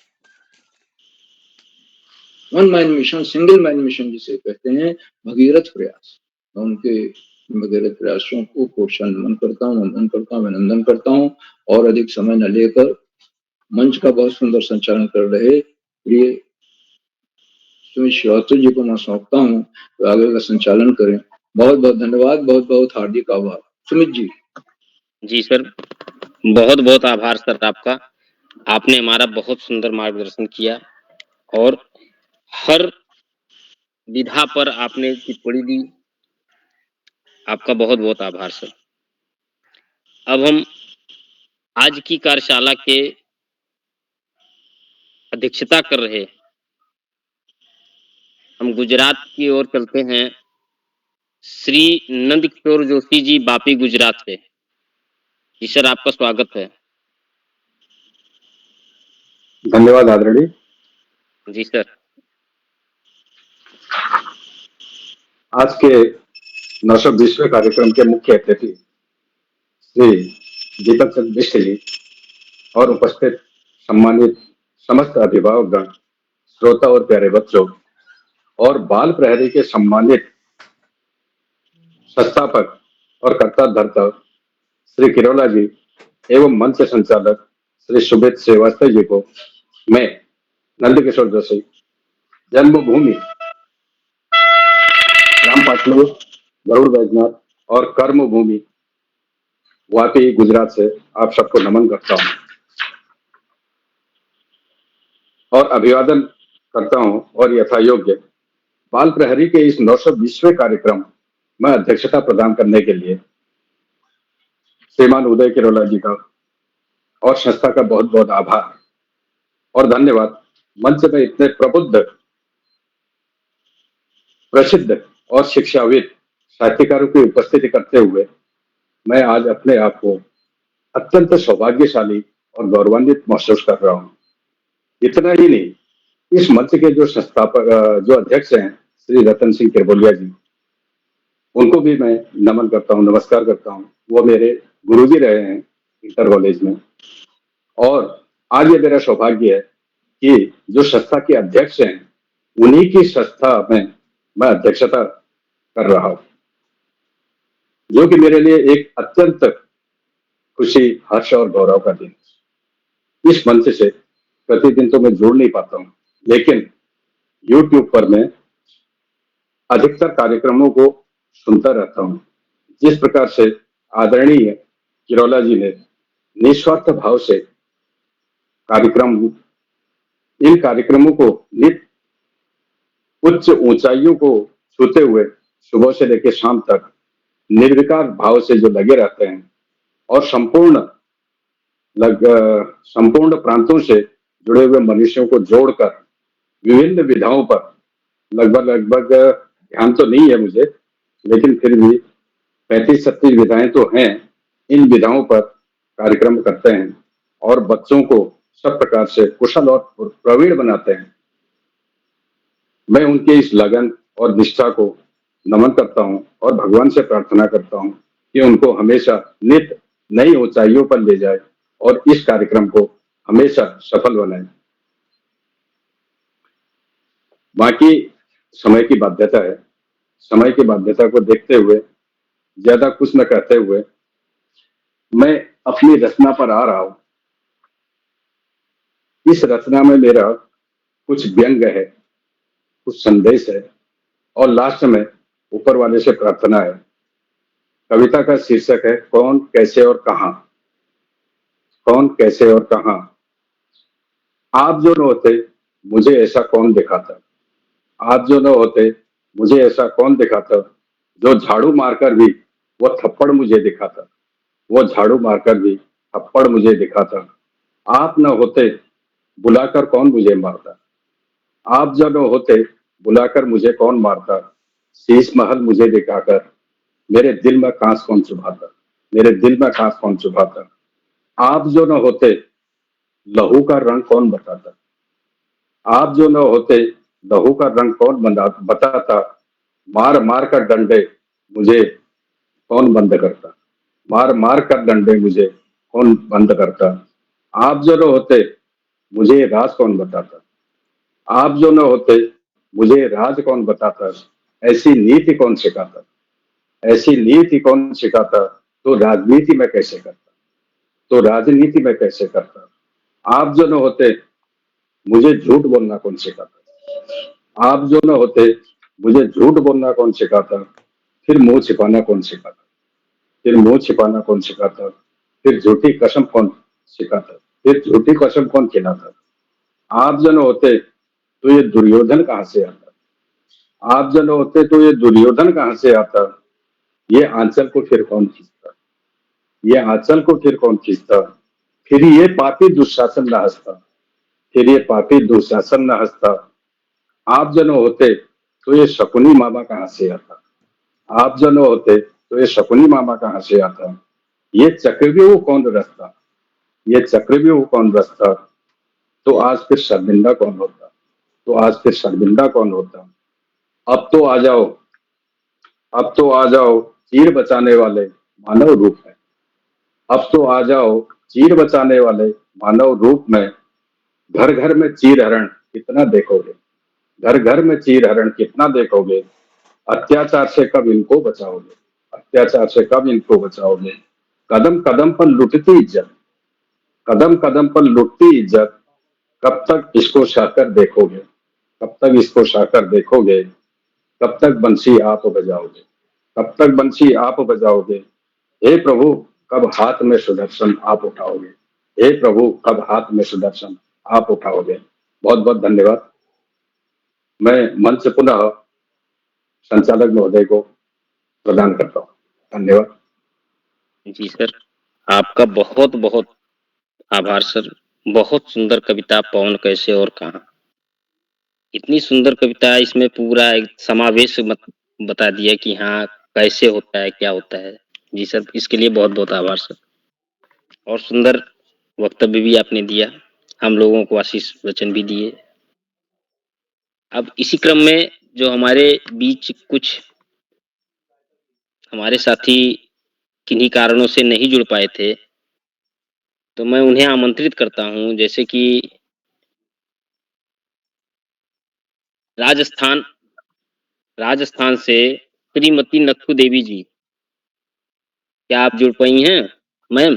One man mission, single man mission जिसे कहते हैं, भगीरथ प्रयास। मैं उनके भगीरथ प्रयासों को प्रोत्साहन नमन करता हूँ, वंदन करता हूँ, अभिनंदन करता हूँ और अधिक समय न लेकर मंच का बहुत सुंदर संचालन कर रहे प्रिय सुमित श्रीवास्तव जी को मैं सौंपता हूँ तो आगे का संचालन करें। बहुत बहुत धन्यवाद, बहुत बहुत हार्दिक आभार। सुमित जी। जी सर, बहुत बहुत आभार सर आपका। आपने हमारा बहुत सुंदर मार्गदर्शन किया और हर विधा पर आपने टिप्पणी दी। आपका बहुत बहुत आभार सर। अब हम आज की कार्यशाला के अध्यक्षता कर रहे, हम गुजरात की ओर चलते हैं। श्री नंदकिशोर जोशी जी, वापी, गुजरात से। जी सर, आपका स्वागत है। धन्यवाद आदरणीय। जी सर। आज के 920वें कार्यक्रम के मुख्य अतिथि श्री दीपक चंद्र बिष्ट जी और उपस्थित सम्मानित समस्त अभिभावकगण, श्रोता और प्यारे बच्चों और बाल प्रहरी के सम्मानित संस्थापक और कर्ता धर्ता श्री किरोला जी एवं मंच संचालक श्री सुमित श्रीवास्तव जी को मैं नंदकिशोर जोशी, जन्मभूमि राम पाटलू, गरुड़ बैजनाथ और कर्म भूमि वापी, गुजरात से आप सबको नमन करता हूं और अभिवादन करता हूं और यथा योग्य बाल प्रहरी के इस 920वें कार्यक्रम में अध्यक्षता प्रदान करने के लिए श्रीमान उदय किरोला जी का और संस्था का बहुत बहुत आभार और धन्यवाद। मंच में इतने प्रबुद्ध, प्रसिद्ध और शिक्षाविद साहित्यकारों की उपस्थिति करते हुए मैं आज अपने आप को अत्यंत सौभाग्यशाली और गौरवान्वित महसूस कर रहा हूं। इतना ही नहीं, इस मंच के जो संस्थापक, जो अध्यक्ष हैं श्री रतन सिंह किरबोलिया जी, उनको भी मैं नमन करता हूँ, नमस्कार करता हूँ। वो मेरे गुरुजी रहे हैं इंटर कॉलेज में। और आज ये मेरा सौभाग्य है कि जो संस्था के अध्यक्ष हैं, उन्हीं की संस्था में मैं अध्यक्षता कर रहा हूँ, जो कि मेरे लिए एक अत्यंत खुशी, हर्ष और गौरव का दिन है। इस मंच से प्रतिदिन तो मैं जुड़ नहीं पाता हूँ, लेकिन यूट्यूब पर मैं अधिकतर कार्यक्रमों को सुनता रहता हूँ। जिस प्रकार से आदरणीय किरोला जी ने निस्वार्थ भाव से इन कार्यक्रमों को उच्च ऊंचाइयों को छूते हुए सुबह से लेकर शाम तक निर्विकार भाव से जो लगे रहते हैं और संपूर्ण प्रांतों से जुड़े हुए मनुष्यों को जोड़कर विभिन्न विधाओं पर लगभग ध्यान तो नहीं है मुझे, लेकिन फिर भी 35-36 विधाएं तो हैं। इन विधाओं पर कार्यक्रम करते हैं और बच्चों को सब प्रकार से कुशल और प्रवीण बनाते हैं। मैं उनके इस लगन और निष्ठा को नमन करता हूं और भगवान से प्रार्थना करता हूं कि उनको हमेशा नित नई ऊंचाइयों पर ले जाए और इस कार्यक्रम को हमेशा सफल बनाए। बाकी समय की बाध्यता है। समय की बाध्यता को देखते हुए, ज्यादा कुछ न कहते हुए, मैं अपनी रचना पर आ रहा हूं। इस रचना में मेरा कुछ व्यंग है, कुछ संदेश है और लास्ट में ऊपर वाले से प्रार्थना है। कविता का शीर्षक है कौन, कैसे और कहां। कौन, कैसे और कहां। आप जो न होते मुझे ऐसा कौन दिखाता। आप जो न होते मुझे ऐसा कौन दिखाता। जो झाड़ू मारकर भी वो थप्पड़ मुझे दिखाता। वो झाड़ू मारकर भी थप्पड़ मुझे दिखाता। आप न होते बुलाकर कौन मुझे मारता। आप जो न होते बुलाकर मुझे कौन मारता। शीश महल मुझे दिखाकर मेरे दिल में कांस कौन चुभाता। मेरे दिल में कांस कौन चुभाता। आप जो न होते लहू का रंग कौन बताता। आप जो न होते लहू का रंग कौन बताता। मार मार कर डंडे मुझे कौन बंद करता। मार मार कर डंडे मुझे कौन बंद करता। आप जो न होते मुझे राज कौन बताता। आप जो न होते मुझे राज कौन बताता। ऐसी नीति कौन सिखाता। ऐसी नीति कौन सिखाता। तो राजनीति में कैसे करता। तो राजनीति में कैसे करता। आप जो न होते मुझे झूठ बोलना कौन सिखाता। आप जो न होते मुझे झूठ बोलना कौन सिखाता। फिर मुंह छिपाना कौन सिखाता। फिर मुंह छिपाना कौन सिखाता। फिर झूठी कसम कौन सिखाता। फिर झूठी कसम कौन खिलाता। आप जो न होते तो ये दुर्योधन कहां से आता। आप जो न होते तो ये दुर्योधन कहां से आता। ये आंचल को फिर कौन खींचता। ये आंचल को फिर कौन खींचता। फिर ये पापी दुशासन न हंसता। फिर ये पापी दुशासन न हंसता। आप जो न होते तो ये शकुनी मामा कहां से आता। आप जो न होते तो ये शकुनी मामा कहां से आता। ये चक्रव्यूह कौन रचता। ये चक्रव्यूह कौन रचता। तो आज फिर शर्मिंदा कौन होता। तो आज फिर शर्मिंदा कौन होता। अब तो आ जाओ, अब तो आ जाओ चीर बचाने वाले मानव रूप में। अब तो आ जाओ चीर बचाने वाले मानव रूप में। घर घर में चीर हरण कितना देखोगे। घर घर में चीर हरण कितना देखोगे। अत्याचार से कब इनको बचाओगे। अत्याचार से कब इनको बचाओगे। कदम कदम पर लुटती इज्जत। कदम कदम पर लुटती इज्जत। कब तक इसको सहकर देखोगे। कब तक इसको सहकर देखोगे। कब तक बंसी आप बजाओगे। कब तक बंसी आप बजाओगे। हे प्रभु कब हाथ में सुदर्शन आप उठाओगे। हे प्रभु कब हाथ में सुदर्शन आप उठाओगे। बहुत बहुत धन्यवाद। मैं मंच पुनः संचालक महोदय को प्रदान करता हूँ। धन्यवाद। जी सर, आपका बहुत बहुत आभार सर। बहुत सुंदर कविता पवन, कैसे और कहां। इतनी सुंदर कविता, इसमें पूरा एक समावेश बता दिया कि हाँ कैसे होता है, क्या होता है। जी सर, इसके लिए बहुत बहुत आभार सर। और सुंदर वक्तव्य भी आपने दिया, हम लोगों को आशीष वचन भी दिए। अब इसी क्रम में जो हमारे बीच कुछ हमारे साथी किन्हीं कारणों से नहीं जुड़ पाए थे, तो मैं उन्हें आमंत्रित करता हूँ जैसे कि राजस्थान राजस्थान से श्रीमती नथु देवी जी। क्या आप जुड़ पाई हैं, मैम?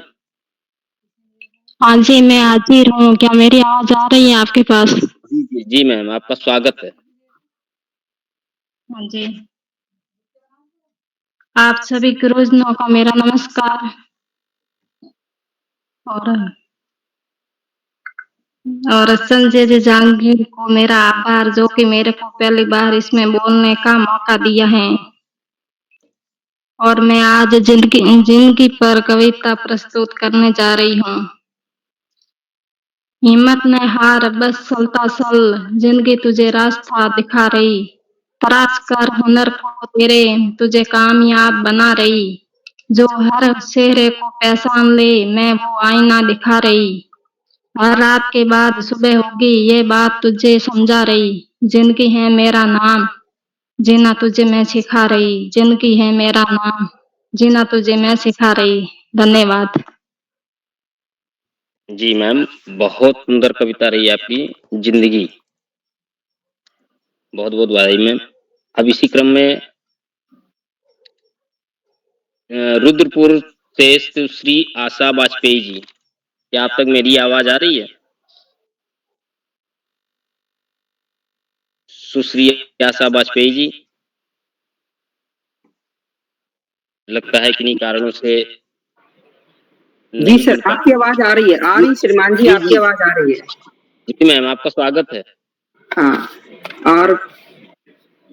हाँ जी, मैं हाजिर हूँ। क्या मेरी आवाज़ आ रही है आपके पास? जी मैम, आपका स्वागत है। हाँ जी। आप सभी गुरुजनों को मेरा नमस्कार। और संजय जी जहांगीर को मेरा आभार, जो कि मेरे को पहली बार इसमें बोलने का मौका दिया है। और मैं आज जिंदगी पर कविता प्रस्तुत करने जा रही हूँ। हिम्मत न हार, बस चलता चल, जिंदगी तुझे रास्ता दिखा रही। तराश कर हुनर को तेरे, तुझे कामयाब बना रही। जो हर चेहरे को पहचान ले, मैं वो आईना दिखा रही। हर रात के बाद सुबह होगी, ये बात तुझे समझा रही। जिंदगी है मेरा नाम, जीना तुझे मैं सिखा रही। जिंदगी है मेरा नाम, जीना तुझे मैं सिखा रही। धन्यवाद। जी मैम, बहुत सुंदर कविता रही आपकी, ज़िंदगी। बहुत-बहुत बधाई मैम। अब इसी क्रम में रुद्रपुर से सुश्री आशा वाजपेयी जी। क्या आप तक मेरी आवाज़ आ रही है? सुश्री आशा वाजपेयी जी? लगता है किन्हीं कारणों से जी नहीं सर, जुड़ पा आपकी आवाज आ रही है, श्रीमान जी, जी, आपकी जी। आवाज आ रही है। जी मैम, आपका स्वागत है। हाँ, और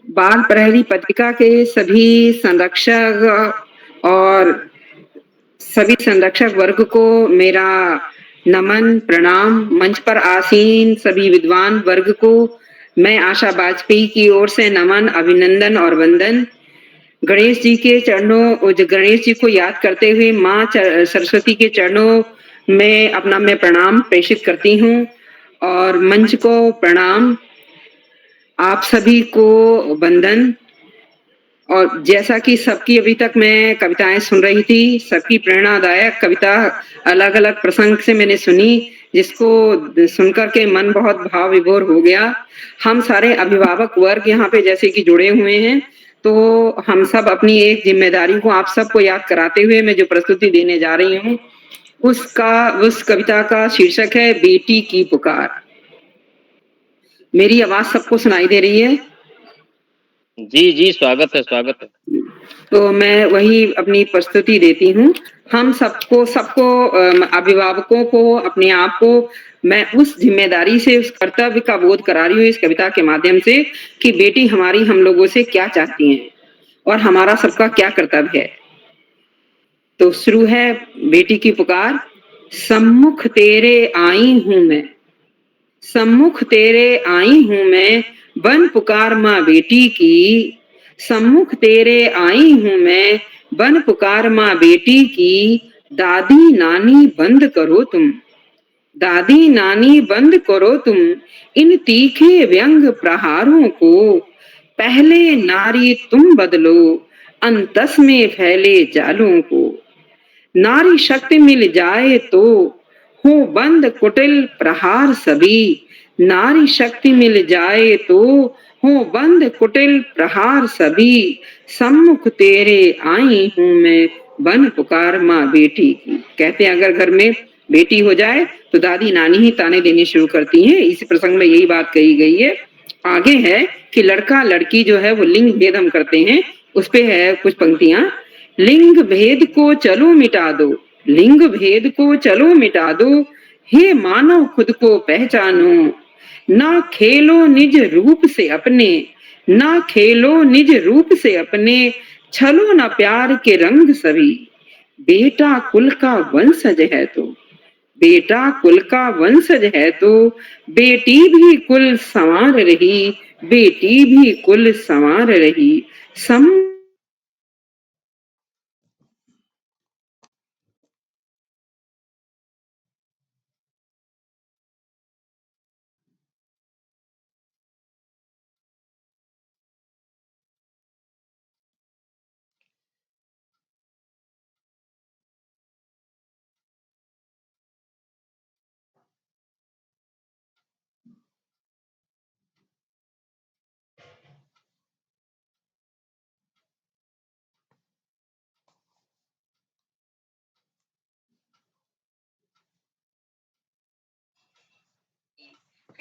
बाल प्रहरी पत्रिका के सभी संरक्षक और सभी संरक्षक वर्ग को मेरा नमन प्रणाम। मंच पर आसीन सभी विद्वान वर्ग को मैं आशा वाजपेयी की ओर से नमन, अभिनंदन और वंदन। गणेश जी के चरणों, गणेश जी को याद करते हुए माँ सरस्वती के चरणों में अपना मैं प्रणाम प्रेषित करती हूँ। और मंच को प्रणाम, आप सभी को वंदन। और जैसा कि सबकी अभी तक मैं कविताएं सुन रही थी, सबकी प्रेरणादायक कविता अलग अलग प्रसंग से मैंने सुनी, जिसको सुनकर के मन बहुत भाव विभोर हो गया। हम सारे अभिभावक वर्ग यहाँ पे जैसे कि जुड़े हुए हैं, तो हम सब अपनी एक जिम्मेदारी को आप सबको याद कराते हुए मैं जो प्रस्तुति देने जा रही हूँ, उस कविता का शीर्षक है बेटी की पुकार। मेरी आवाज सबको सुनाई दे रही है? जी, जी, स्वागत है, स्वागत है। तो मैं वही अपनी प्रस्तुति देती हूँ। हम सबको अभिभावकों को, अपने आप को मैं उस जिम्मेदारी से, उस कर्तव्य का बोध करा रही हूँ इस कविता के माध्यम से, कि बेटी हमारी हम लोगों से क्या चाहती हैं और हमारा सबका क्या कर्तव्य है। तो शुरू है बेटी की पुकार। सम्मुख तेरे आई हूं मैं, सम्मुख तेरे आई हूं मैं, बन पुकार माँ बेटी की। सम्मुख तेरे आई हूं मैं, बन पुकार माँ बेटी की। दादी नानी बंद करो तुम, दादी नानी बंद करो तुम, इन तीखे व्यंग प्रहारों को। पहले नारी तुम बदलो, अंतस में फैले जालों को। नारी शक्ति मिल जाए तो हो बंद कुटिल प्रहार सभी। नारी शक्ति मिल जाए तो हो बंद कुटिल प्रहार सभी। सम्मुख तेरे आई हूं मैं, बन पुकार माँ बेटी की। कहते हैं अगर घर में बेटी हो जाए तो दादी नानी ही ताने देने शुरू करती हैं। इस प्रसंग में यही बात कही गई है। आगे है कि लड़का लड़की जो है वो लिंग भेद हम करते हैं, उस पे है कुछ पंक्तियां। लिंग भेद को चलो मिटा दो, लिंग भेद को चलो मिटा दो, हे मानव खुद को पहचानो। ना खेलो निज रूप से अपने, ना खेलो निज रूप से अपने, छलो ना प्यार के रंग सभी। बेटा कुल का वंशज है तो, बेटा कुल का वंशज है तो, बेटी भी कुल संवार रही, बेटी भी कुल संवार रही। सम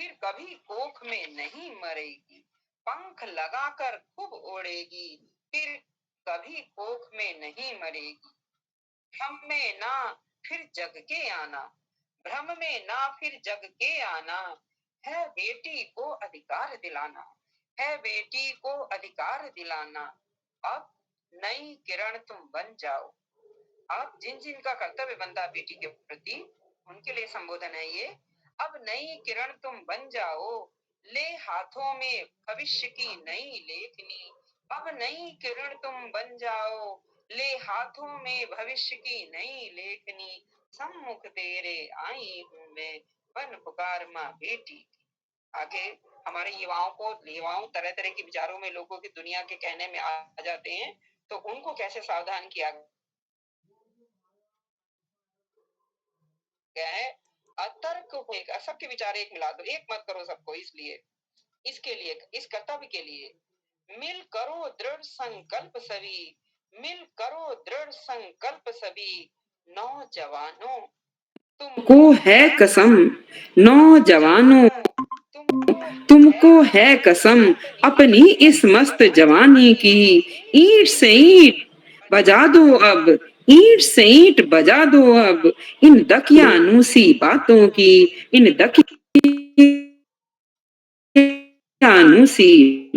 फिर कभी कोख में नहीं मरेगी, पंख लगाकर खूब उड़ेगी, फिर कभी कोख में नहीं मरेगी। भ्रम में ना फिर जग के आना, भ्रम में ना फिर जग के आना, है बेटी को अधिकार दिलाना, है बेटी को अधिकार दिलाना। अब नई किरण तुम बन जाओ। अब जिन जिन का कर्तव्य बनता है बेटी के प्रति, उनके लिए संबोधन है ये। अब नई किरण तुम बन जाओ, ले हाथों में भविष्य की नई लेखनी। अब नई किरण तुम बन जाओ, ले हाथों में भविष्य की नई लेखनी। सम्मुख तेरे आई हूँ मैं, बन पुकार माँ बेटी की। आगे हमारे युवाओं तरह तरह के विचारों में, लोगों की दुनिया के कहने में आ जाते हैं, तो उनको कैसे सावधान किया गया है। अतर्क को एक, सबके विचार एक मिला दो, एक मत करो सबको। इसलिए इसके लिए, इस कर्तव्य के लिए मिल करो दृढ़ संकल्प सभी, मिल करो दृढ़ संकल्प सभी। नौजवानों तुमको है कसम, नौजवानों तुमको है कसम, अपनी इस मस्त जवानी की। ईंट से ईंट बजा दो अब, ईंट से ईंट बजा दो अब, इन दकियानूसी बातों की, इन दकियानूसी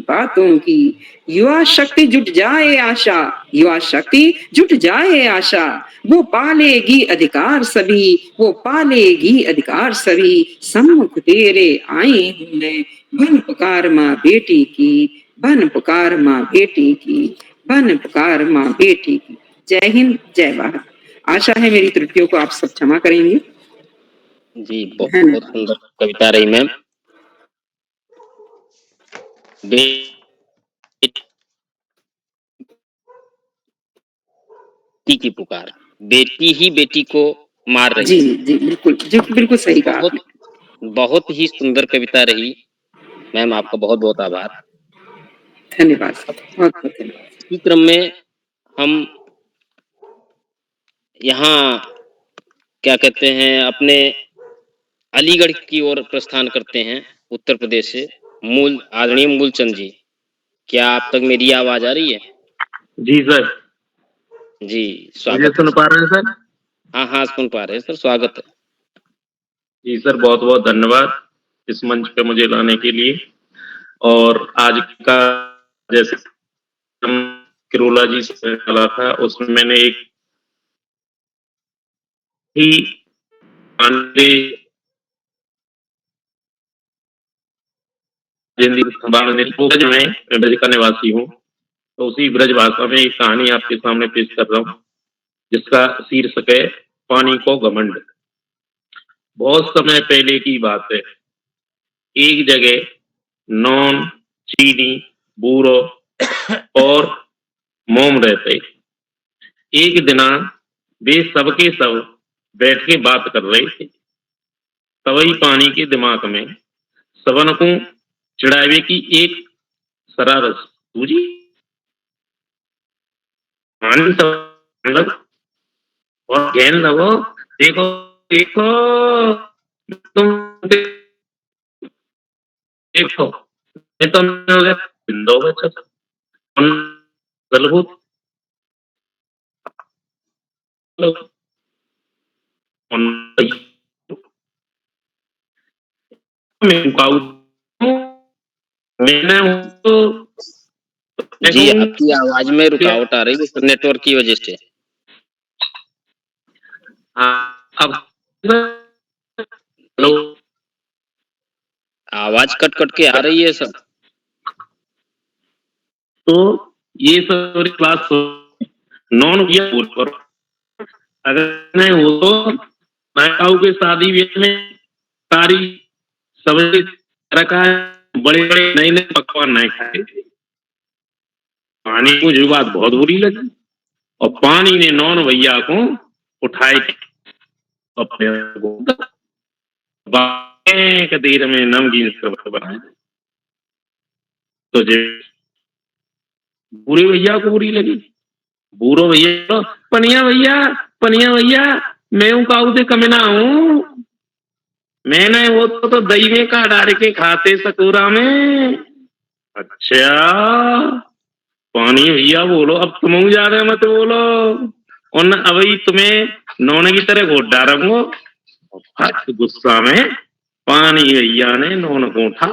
बातों की। युवा शक्ति जुट जाए आशा, युवा शक्ति जुट जाए आशा, वो पालेगी अधिकार सभी, वो पालेगी अधिकार सभी। सम्मुख तेरे आए हूँ मैं, बन पुकार माँ बेटी की, बन पुकार माँ बेटी की, बन पुकार माँ बेटी की। जय हिंद, जय भारत। आशा है मेरी त्रुटियों को आप सब क्षमा करेंगे। जी, बहुत सुंदर कविता रही मैम। बेटी की पुकार, बेटी ही बेटी को मार रही जी है। जी बिल्कुल सही कहा आपने। बहुत ही सुंदर कविता रही मैम, आपका बहुत बहुत आभार। धन्यवाद, बहुत बहुत धन्यवाद। इसी क्रम में हम यहाँ क्या कहते हैं, अपने अलीगढ़ की ओर प्रस्थान करते हैं, उत्तर प्रदेश से। आदरणीय मूलचंद जी, क्या आप तक मेरी आवाज आ रही है? जी सर। जी स्वागत। सुन पा रहे हैं सर? हाँ सुन पा रहे हैं सर, स्वागत है। जी सर, बहुत बहुत धन्यवाद इस मंच पे मुझे लाने के लिए। और आज का जैसे किरोला जी से चला था, उसमें मैंने एक ही मैं ब्रज का निवासी हूँ, तो उसी ब्रज भाषा में एक कहानी आपके सामने पेश कर रहा हूँ, जिसका शीर्षक है पानी को घमंड। बहुत समय पहले की बात है, एक जगह नॉन, चीनी, बूरो और मोम रहते। एक दिना वे सबके सब बैठ के बात कर रहे थे। तभी पानी के दिमाग में सबन को चिढ़ावे की एक शरारत सूझी। पानी सब और कहने लगो, देखो देखो तुम देखो, मैं तो बिंदो बचत गलबूत मैंने तो जी, आपकी आवाज में रुकावट आ रही है सर, नेटवर्क की वजह से। अब आवाज कट कट के आ रही है सर। तो ये सब क्लास नॉन किया बोल करो, अगर नहीं हो तो मैं के शादी ब्याह में सारी सब्जी रखा है, बड़े बड़े नए नए पकवान नहीं खाए। पानी को जो बात बहुत बुरी लगी, और पानी ने नॉन भैया को उठाए अपने देर में नमकीन बनाए। तो जो बुरे भैया को बुरी लगी, बूढ़ो भैया पनिया भैया मैं काऊ से कमे ना हूँ, मैंने वो तो दही में का डाल के खाते सकोरा में। अच्छा, पानी भैया बोलो, अब तुम ज्यादा मत बोलो। और न अभी तुम्हें नौने की तरह घोट डारूंगा। फट गुस्सा में पानी भैया ने नौन को उठा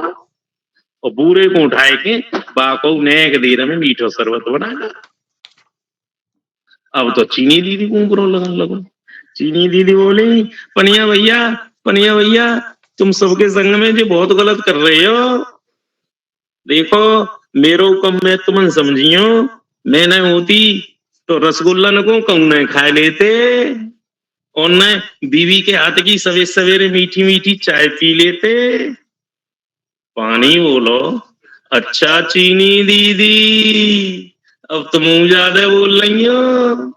और बूढ़े को उठाए के बाको नेक देर में मीठो शरबत बनाया। अब तो चीनी दीदी को ऊपर लगन लगो। चीनी दीदी बोली, पनिया भैया तुम सबके संग में जो बहुत गलत कर रहे हो। देखो मेरो कम में तुम समझियो, मैं न होती तो रसगुल्ला न को कहूं न खा लेते और न बीवी के हाथ की सवेरे सवेरे मीठी मीठी चाय पी लेते। पानी बोलो। अच्छा चीनी दीदी, अब तुम ज्यादा बोल रही हो।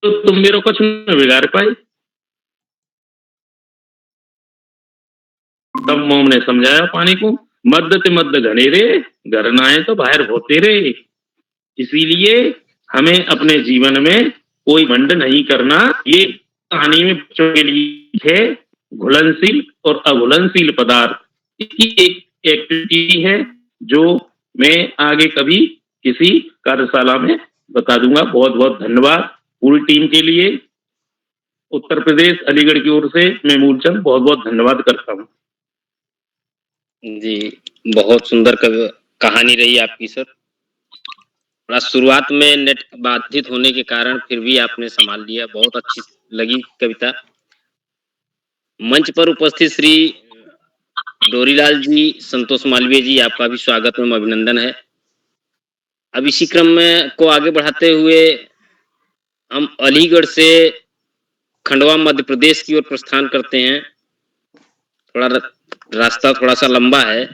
तो तुम मेरे कुछ न बिगाड़ पाई। तब मोम ने समझाया पानी को, मद्द ते मद्द घने रे, घर ना आए तो बाहर होते रे। इसीलिए हमें अपने जीवन में कोई घमंड नहीं करना। ये कहानी में बच्चों के लिए है घुलनशील और अघुलनशील पदार्थ। इसकी एक एक्टिविटी है जो मैं आगे कभी किसी कार्यशाला में बता दूंगा। बहुत बहुत धन्यवाद पूरी टीम के लिए। उत्तर प्रदेश अलीगढ़ की ओर से मैं मूलचंद बहुत बहुत धन्यवाद करता हूँ। जी, बहुत सुंदर कहानी रही आपकी सर। थोड़ा शुरुआत में नेट बाधित होने के कारण फिर भी आपने संभाल लिया, बहुत अच्छी लगी कविता। मंच पर उपस्थित श्री डोरीलाल जी, संतोष मालवीय जी, आपका भी स्वागत एवं अभिनंदन है। अब इसी क्रम में को आगे बढ़ाते हुए हम अलीगढ़ से खंडवा मध्य प्रदेश की ओर प्रस्थान करते हैं। थोड़ा रास्ता थोड़ा सा लंबा है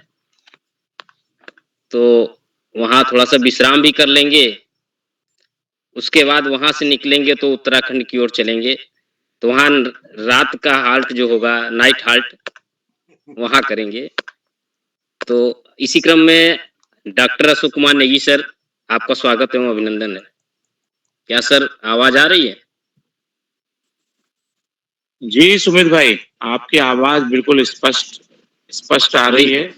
तो वहां थोड़ा सा विश्राम भी कर लेंगे। उसके बाद वहां से निकलेंगे तो उत्तराखंड की ओर चलेंगे। तो वहां रात का हाल्ट जो होगा, नाइट हाल्ट, वहां करेंगे। तो इसी क्रम में डॉक्टर अशोक कुमार नेगी सर, आपका स्वागत एवं अभिनंदन है। क्या सर आवाज आ रही है? जी सुमित भाई, आपकी आवाज बिल्कुल स्पष्ट आ रही है।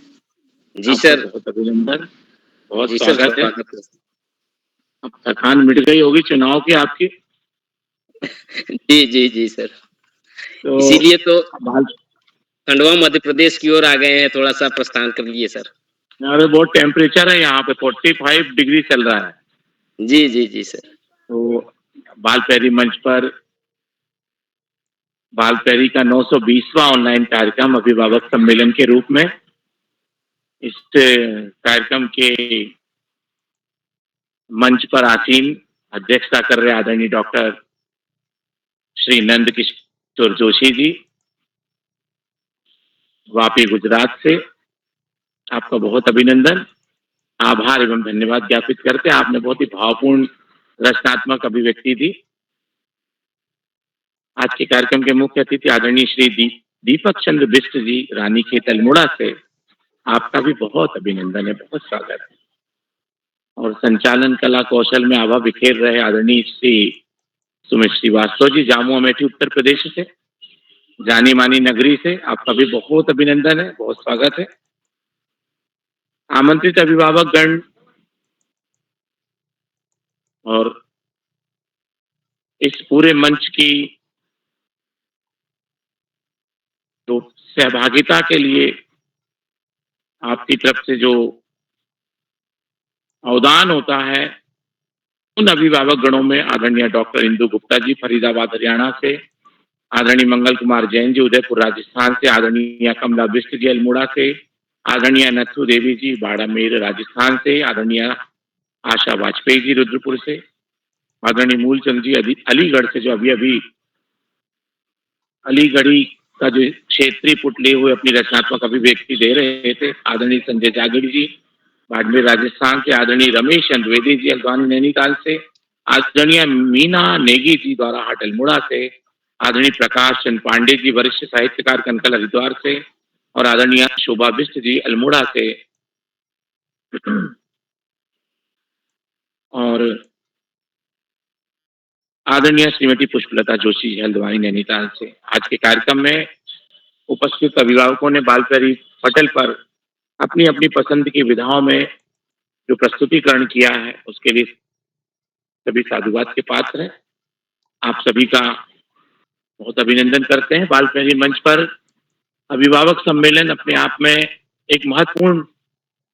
जी सर, बहुत अभिनंदन, बहुत जी सर, स्वागत है। स्वागत है। अब थकान मिट गई होगी चुनाव की आपकी। जी जी जी सर, तो इसीलिए तो खंडवा मध्य प्रदेश की ओर आ गए हैं, थोड़ा सा प्रस्थान कर लिए सर। अरे बहुत टेम्परेचर है यहाँ पे, 45 डिग्री चल रहा है। जी जी जी सर। तो बालपैरी मंच पर बालपैरी का 920वां ऑनलाइन कार्यक्रम अभिभावक सम्मेलन के रूप में, इस कार्यक्रम के मंच पर आसीन अध्यक्षता कर रहे आदरणीय डॉक्टर श्री नंद किशोर जोशी जी, वापी गुजरात से, आपका बहुत अभिनंदन, आभार एवं धन्यवाद ज्ञापित करते हैं। आपने बहुत ही भावपूर्ण रचनात्मक अभिव्यक्ति दी। आज के कार्यक्रम के मुख्य अतिथि आदरणीय श्री दीपक चंद्र बिष्ट जी, रानीखेत अल्मोड़ा से, आपका भी बहुत अभिनंदन है, बहुत स्वागत है। और संचालन कला कौशल में आभा बिखेर रहे आदरणीय श्री सुमित श्रीवास्तव जी, जामू अमेठी उत्तर प्रदेश से, जानी मानी नगरी से आपका भी बहुत अभिनंदन है, बहुत स्वागत है। आमंत्रित अभिभावक गण और इस पूरे मंच की तो सहभागिता के लिए आपकी तरफ से जो अवदान होता है, उन अभिभावक गणों में आदरणीय डॉक्टर इंदु गुप्ता जी फरीदाबाद हरियाणा से, आदरणीय मंगल कुमार जैन जी उदयपुर राजस्थान से, आदरणीय कमला बिष्ट जी अल्मोड़ा से, आदरणीय नथु देवी जी बाड़ामेर राजस्थान से, आदरणीय आशा वाजपेयी जी रुद्रपुर से, आदरणीय मूलचंद जी अलीगढ़ से जो अभी अभी अलीगढ़ी का जो क्षेत्रीय पुट लिए हुए अपनी रचनात्मक अभिव्यक्ति दे रहे थे, आदरणीय संजय जागड़ी जी बाड़मेर राजस्थान से, आदरणीय रमेश चंद द्विवेदी जी हल्द्वानी नैनीताल से, आदरणीय मीना नेगी जी द्वारा हाट अल्मोड़ा से, आदरणीय प्रकाश चंद पांडे जी वरिष्ठ साहित्यकार कनकल हरिद्वार से, और आदरणीय शोभा बिष्ट जी अल्मोड़ा से, और आदरणीय श्रीमती पुष्पलता जोशी जी हल्द्वानी नैनीताल से। आज के कार्यक्रम में उपस्थित अभिभावकों ने बाल प्रहरी पटल पर अपनी अपनी पसंद की विधाओं में जो प्रस्तुतिकरण किया है, उसके लिए सभी साधुवाद के पात्र हैं। आप सभी का बहुत अभिनंदन करते हैं। बाल प्रहरी मंच पर अभिभावक सम्मेलन अपने आप में एक महत्वपूर्ण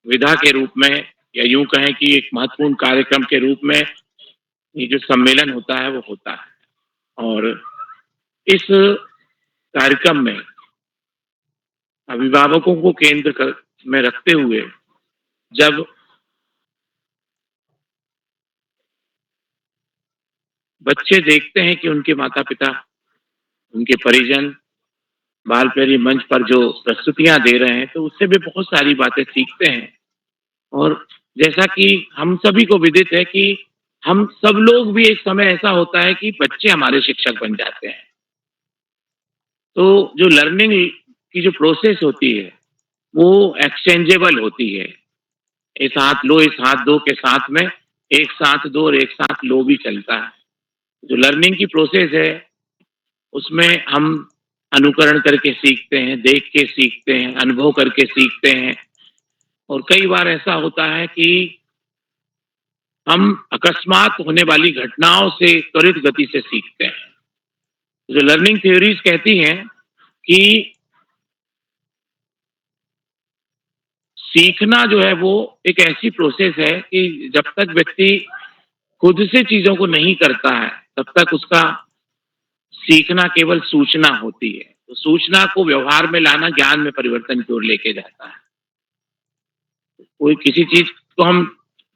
विधा के रूप में, या यूं कहें कि एक महत्वपूर्ण कार्यक्रम के रूप में ये जो सम्मेलन होता है वो होता है। और इस कार्यक्रम में अभिभावकों को केंद्र में रखते हुए जब बच्चे देखते हैं कि उनके माता पिता, उनके परिजन बाल प्रहरी मंच पर जो प्रस्तुतियां दे रहे हैं, तो उससे भी बहुत सारी बातें सीखते हैं। और जैसा कि हम सभी को विदित है कि हम सब लोग भी एक समय ऐसा होता है कि बच्चे हमारे शिक्षक बन जाते हैं। तो जो लर्निंग की जो प्रोसेस होती है वो एक्सचेंजेबल होती है। इस हाथ लो, इस हाथ दो के साथ में एक साथ दो और एक साथ लो भी चलता है। जो लर्निंग की प्रोसेस है उसमें हम अनुकरण करके सीखते हैं, देख के सीखते हैं, अनुभव करके सीखते हैं। और कई बार ऐसा होता है कि हम अकस्मात होने वाली घटनाओं से त्वरित गति से सीखते हैं। जो लर्निंग थ्योरीज कहती हैं कि सीखना जो है वो एक ऐसी प्रोसेस है कि जब तक व्यक्ति खुद से चीजों को नहीं करता है तब तक उसका सीखना केवल सूचना होती है। तो सूचना को व्यवहार में लाना ज्ञान में परिवर्तन की ओर लेके जाता है। कोई किसी चीज को हम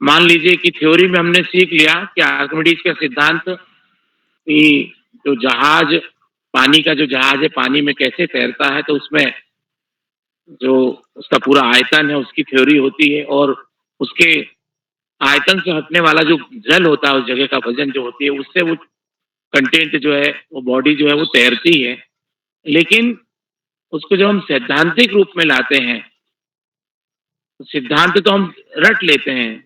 मान लीजिए कि थ्योरी में हमने सीख लिया कि आर्किमिडीज का सिद्धांत कि जो जहाज, पानी का जो जहाज है पानी में कैसे तैरता है, तो उसमें जो उसका पूरा आयतन है उसकी थ्योरी होती है, और उसके आयतन से हटने वाला जो जल होता है उस जगह का वजन जो होती है उससे वो कंटेंट जो है वो बॉडी जो है वो तैरती है। लेकिन उसको जब हम सैद्धांतिक रूप में लाते हैं, सिद्धांत तो हम रट लेते हैं,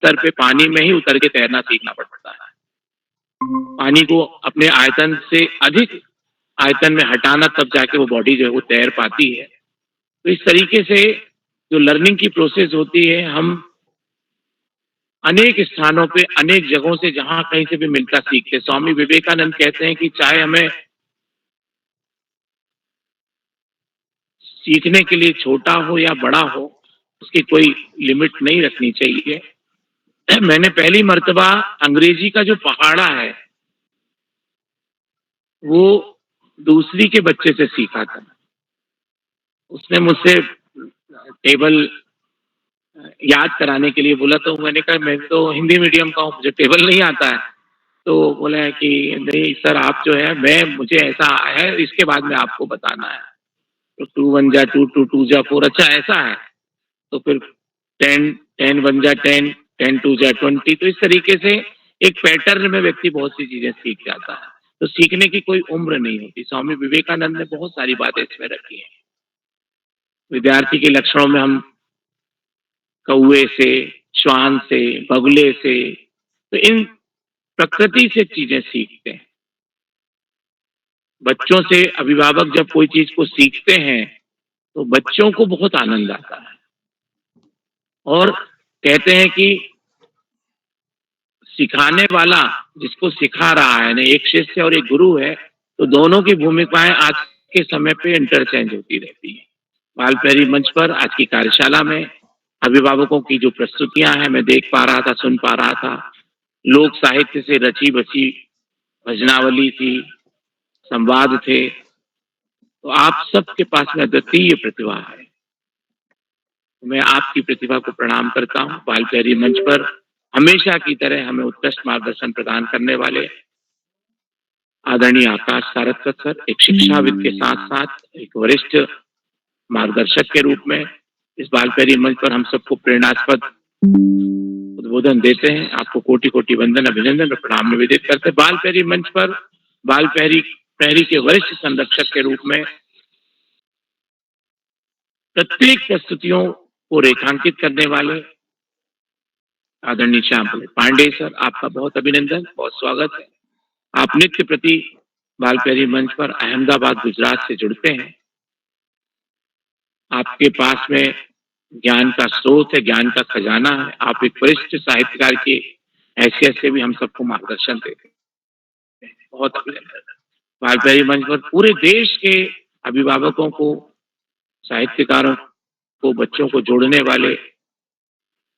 स्तर पे पानी में ही उतर के तैरना सीखना पड़ता है। पानी को अपने आयतन से अधिक आयतन में हटाना, तब जाके वो बॉडी जो है वो तैर पाती है। तो इस तरीके से जो लर्निंग की प्रोसेस होती है, हम अनेक स्थानों पे, अनेक जगहों से, जहां कहीं से भी मिलता सीखते। स्वामी विवेकानंद कहते हैं कि चाहे हमें सीखने के लिए छोटा हो या बड़ा हो, उसकी कोई लिमिट नहीं रखनी चाहिए। मैंने पहली मर्तबा अंग्रेजी का जो पहाड़ा है वो दूसरी के बच्चे से सीखा था। उसने मुझसे टेबल याद कराने के लिए बोला, तो मैंने कहा मैं तो हिंदी मीडियम का हूँ, मुझे टेबल नहीं आता है। तो बोला है कि नहीं सर, आप जो है मुझे ऐसा है, इसके बाद में आपको बताना है। तो 2 1 जा 2, 2 2 जा 4, अच्छा ऐसा है। तो फिर 10 10 1 जा 10, 10 2 जा 20। तो इस तरीके से एक पैटर्न में व्यक्ति बहुत सी चीजें सीख जाता है। तो सीखने की कोई उम्र नहीं होती। स्वामी विवेकानंद ने बहुत सारी बातें इसमें रखी हैं। विद्यार्थी के लक्षणों में हम कौवे से, श्वान से, बगुले से, तो इन प्रकृति से चीजें सीखते हैं। बच्चों से अभिभावक जब कोई चीज को सीखते हैं तो बच्चों को बहुत आनंद आता है और कहते हैं कि सिखाने वाला जिसको सिखा रहा है ना, एक शिष्य और एक गुरु है, तो दोनों की भूमिकाएं आज के समय पे इंटरचेंज होती रहती है। बाल प्रहरी मंच पर आज की कार्यशाला में अभिभावकों की जो प्रस्तुतियां हैं मैं देख पा रहा था, सुन पा रहा था। लोक साहित्य से रची बची भजनावली थी, संवाद थे, तो आप सबके पास में अद्वितीय प्रतिभा है। मैं आपकी प्रतिभा को प्रणाम करता हूँ। बाल प्रहरी मंच पर हमेशा की तरह हमें उत्कृष्ट मार्गदर्शन प्रदान करने वाले आदरणीय आकाश सारस्वत सर, एक शिक्षाविद के साथ साथ एक वरिष्ठ मार्गदर्शक के रूप में इस बाल प्रहरी मंच पर हम सबको प्रेरणास्पद उद्बोधन देते हैं। आपको कोटि कोटि वंदन, अभिनंदन और प्रणाम निवेदित करते हैं। बाल प्रहरी मंच पर बाल प्रहरी के वरिष्ठ संरक्षक के रूप में प्रत्येक प्रस्तुतियों को रेखांकित करने वाले आदरणीय श्याम पांडे सर, आपका बहुत अभिनंदन, बहुत स्वागत है। आप नित्य प्रति बाल प्रहरी मंच पर अहमदाबाद गुजरात से जुड़ते हैं। आपके पास में ज्ञान का स्रोत है, ज्ञान का खजाना है। आप एक वरिष्ठ साहित्यकार की हैसियत से भी हम सबको मार्गदर्शन देते हैं। बहुत अभिनंदन। बाल प्रहरी मंच पर पूरे देश के अभिभावकों को, साहित्यकारों को, बच्चों को जोड़ने वाले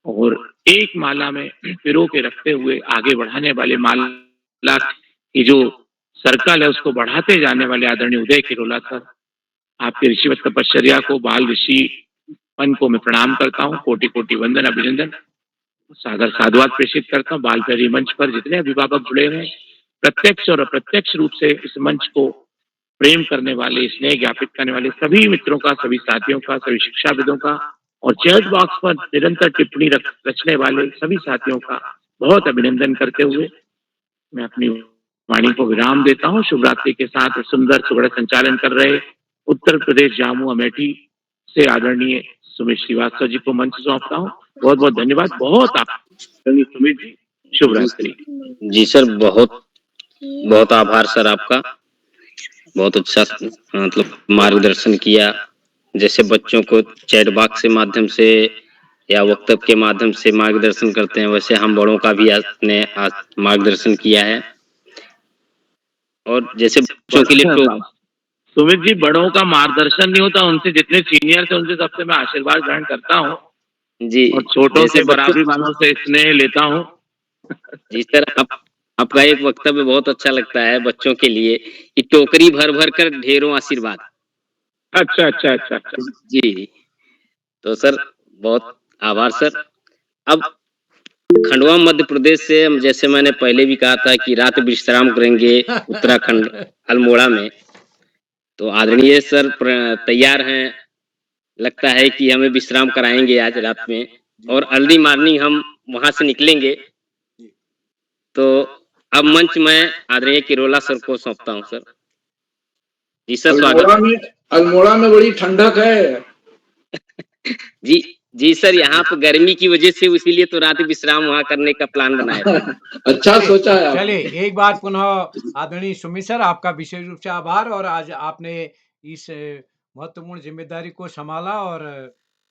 और एक माला में पिरो के रखते हुए आगे बढ़ाने वाले, माला की जो सर्कल है उसको बढ़ाते जाने वाले आदरणीय उदय किरोला सर, आपके ऋषिवत तपश्चर्या को, बाल ऋषि पन को मैं प्रणाम करता हूँ। कोटि कोटि वंदन, अभिनंदन, सादर साधुवाद प्रेषित करता हूँ। बाल प्रहरी मंच पर जितने अभिभावक जुड़े हुए हैं, प्रत्यक्ष और अप्रत्यक्ष रूप से इस मंच को प्रेम करने वाले, स्नेह ज्ञापित करने वाले सभी मित्रों का, सभी साथियों का, सभी शिक्षाविदों का और चैट बॉक्स पर निरंतर टिप्पणी रचने वाले सभी साथियों का बहुत अभिनंदन करते हुए मैं अपनी वाणी को विराम देता हूँ। शुभ रात्रि के साथ सुंदर सुबह संचालन कर रहे उत्तर प्रदेश जामू अमेठी से आदरणीय सुमित श्रीवास्तव जी को मंच सौंपता हूँ। बहुत बहुत धन्यवाद। बहुत आप सुमित जी, शुभ रात्रि। जी सर, बहुत बहुत आभार सर आपका। बहुत अच्छा मतलब मार्गदर्शन किया। जैसे बच्चों को चैट बॉक्स के माध्यम से या वक्तव्य के माध्यम से मार्गदर्शन करते हैं, वैसे हम बड़ों का भी आपने मार्गदर्शन किया है। और जैसे बच्चों के लिए तो सुमित जी, बड़ों का मार्गदर्शन नहीं होता, उनसे जितने सीनियर थे उनसे सबसे मैं आशीर्वाद ग्रहण करता हूँ जी, और छोटों से बराबरी वालों से स्नेह लेता हूँ। जी सर, आपका एक वक्तव्य बहुत अच्छा लगता है बच्चों के लिए कि टोकरी भर भर कर ढेरों आशीर्वाद। अच्छा अच्छा अच्छा अच्छा जी, तो सर बहुत आभार सर। अब खंडवा मध्य प्रदेश से हम, जैसे मैंने पहले भी कहा था कि रात विश्राम करेंगे उत्तराखंड अल्मोड़ा में, तो आदरणीय सर तैयार हैं। लगता है कि हमें विश्राम कराएंगे आज रात में और अर्ली मॉर्निंग हम वहां से निकलेंगे। तो अब मंच में आदरणीय किरोला सर को सौंपता हूं सर। जी सर, स्वागत। अल्मोड़ा में बड़ी ठंडक है। जी जी सर, यहाँ पर गर्मी की वजह से इसीलिए तो रात विश्राम वहाँ करने का प्लान बनाया था। अच्छा सोचा है आपने। चलिए एक बार पुनः आदरणीय सुमित सर, आपका विशेष रूप से आभार। और आज आपने इस महत्वपूर्ण जिम्मेदारी को संभाला और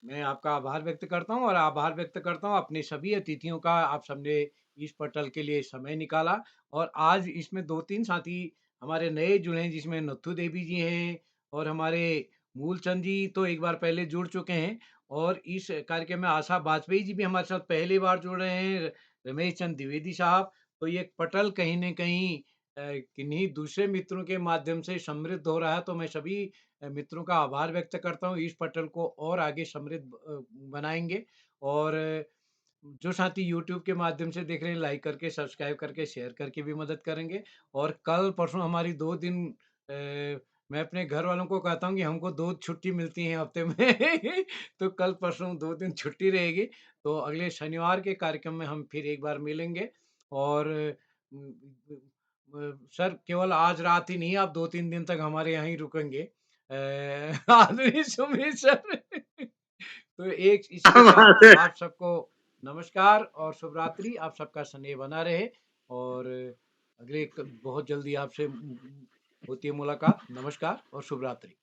मैं आपका आभार व्यक्त करता हूँ और आभार व्यक्त करता हूँ अपने सभी अतिथियों का। आप सबने इस पटल के लिए समय निकाला और आज इसमें 2-3 साथी हमारे नए जुड़े हैं, जिसमें नथु देवी जी हैं और हमारे मूलचंद जी तो एक बार पहले जुड़ चुके हैं और इस कार्यक्रम में आशा वाजपेयी जी भी हमारे साथ पहली बार जुड़ रहे हैं, रमेश चंद द्विवेदी साहब। तो ये पटल कहीं न कहीं किन्हीं दूसरे मित्रों के माध्यम से समृद्ध हो रहा है, तो मैं सभी मित्रों का आभार व्यक्त करता हूँ। इस पटल को और आगे समृद्ध बनाएँगे और जो साथी यूट्यूब के माध्यम से देख रहे हैं, लाइक करके, सब्सक्राइब करके, शेयर करके भी मदद करेंगे। और कल परसों हमारी 2 दिन मैं अपने घर वालों को कहता हूँ कि हमको 2 छुट्टी मिलती हैं हफ्ते में तो कल परसों 2 दिन छुट्टी रहेगी। तो अगले शनिवार के कार्यक्रम में हम फिर एक बार मिलेंगे और उम, सर केवल आज रात ही नहीं, आप 2-3 दिन तक हमारे यहाँ ही रुकेंगे। आदरणीय सुमित सर तो एक इसके साथ आप सबको नमस्कार और शुभ रात्रि। आप सबका स्नेह बना रहे और अगले बहुत जल्दी आपसे होती है मुलाकात। नमस्कार और शुभ रात्रि।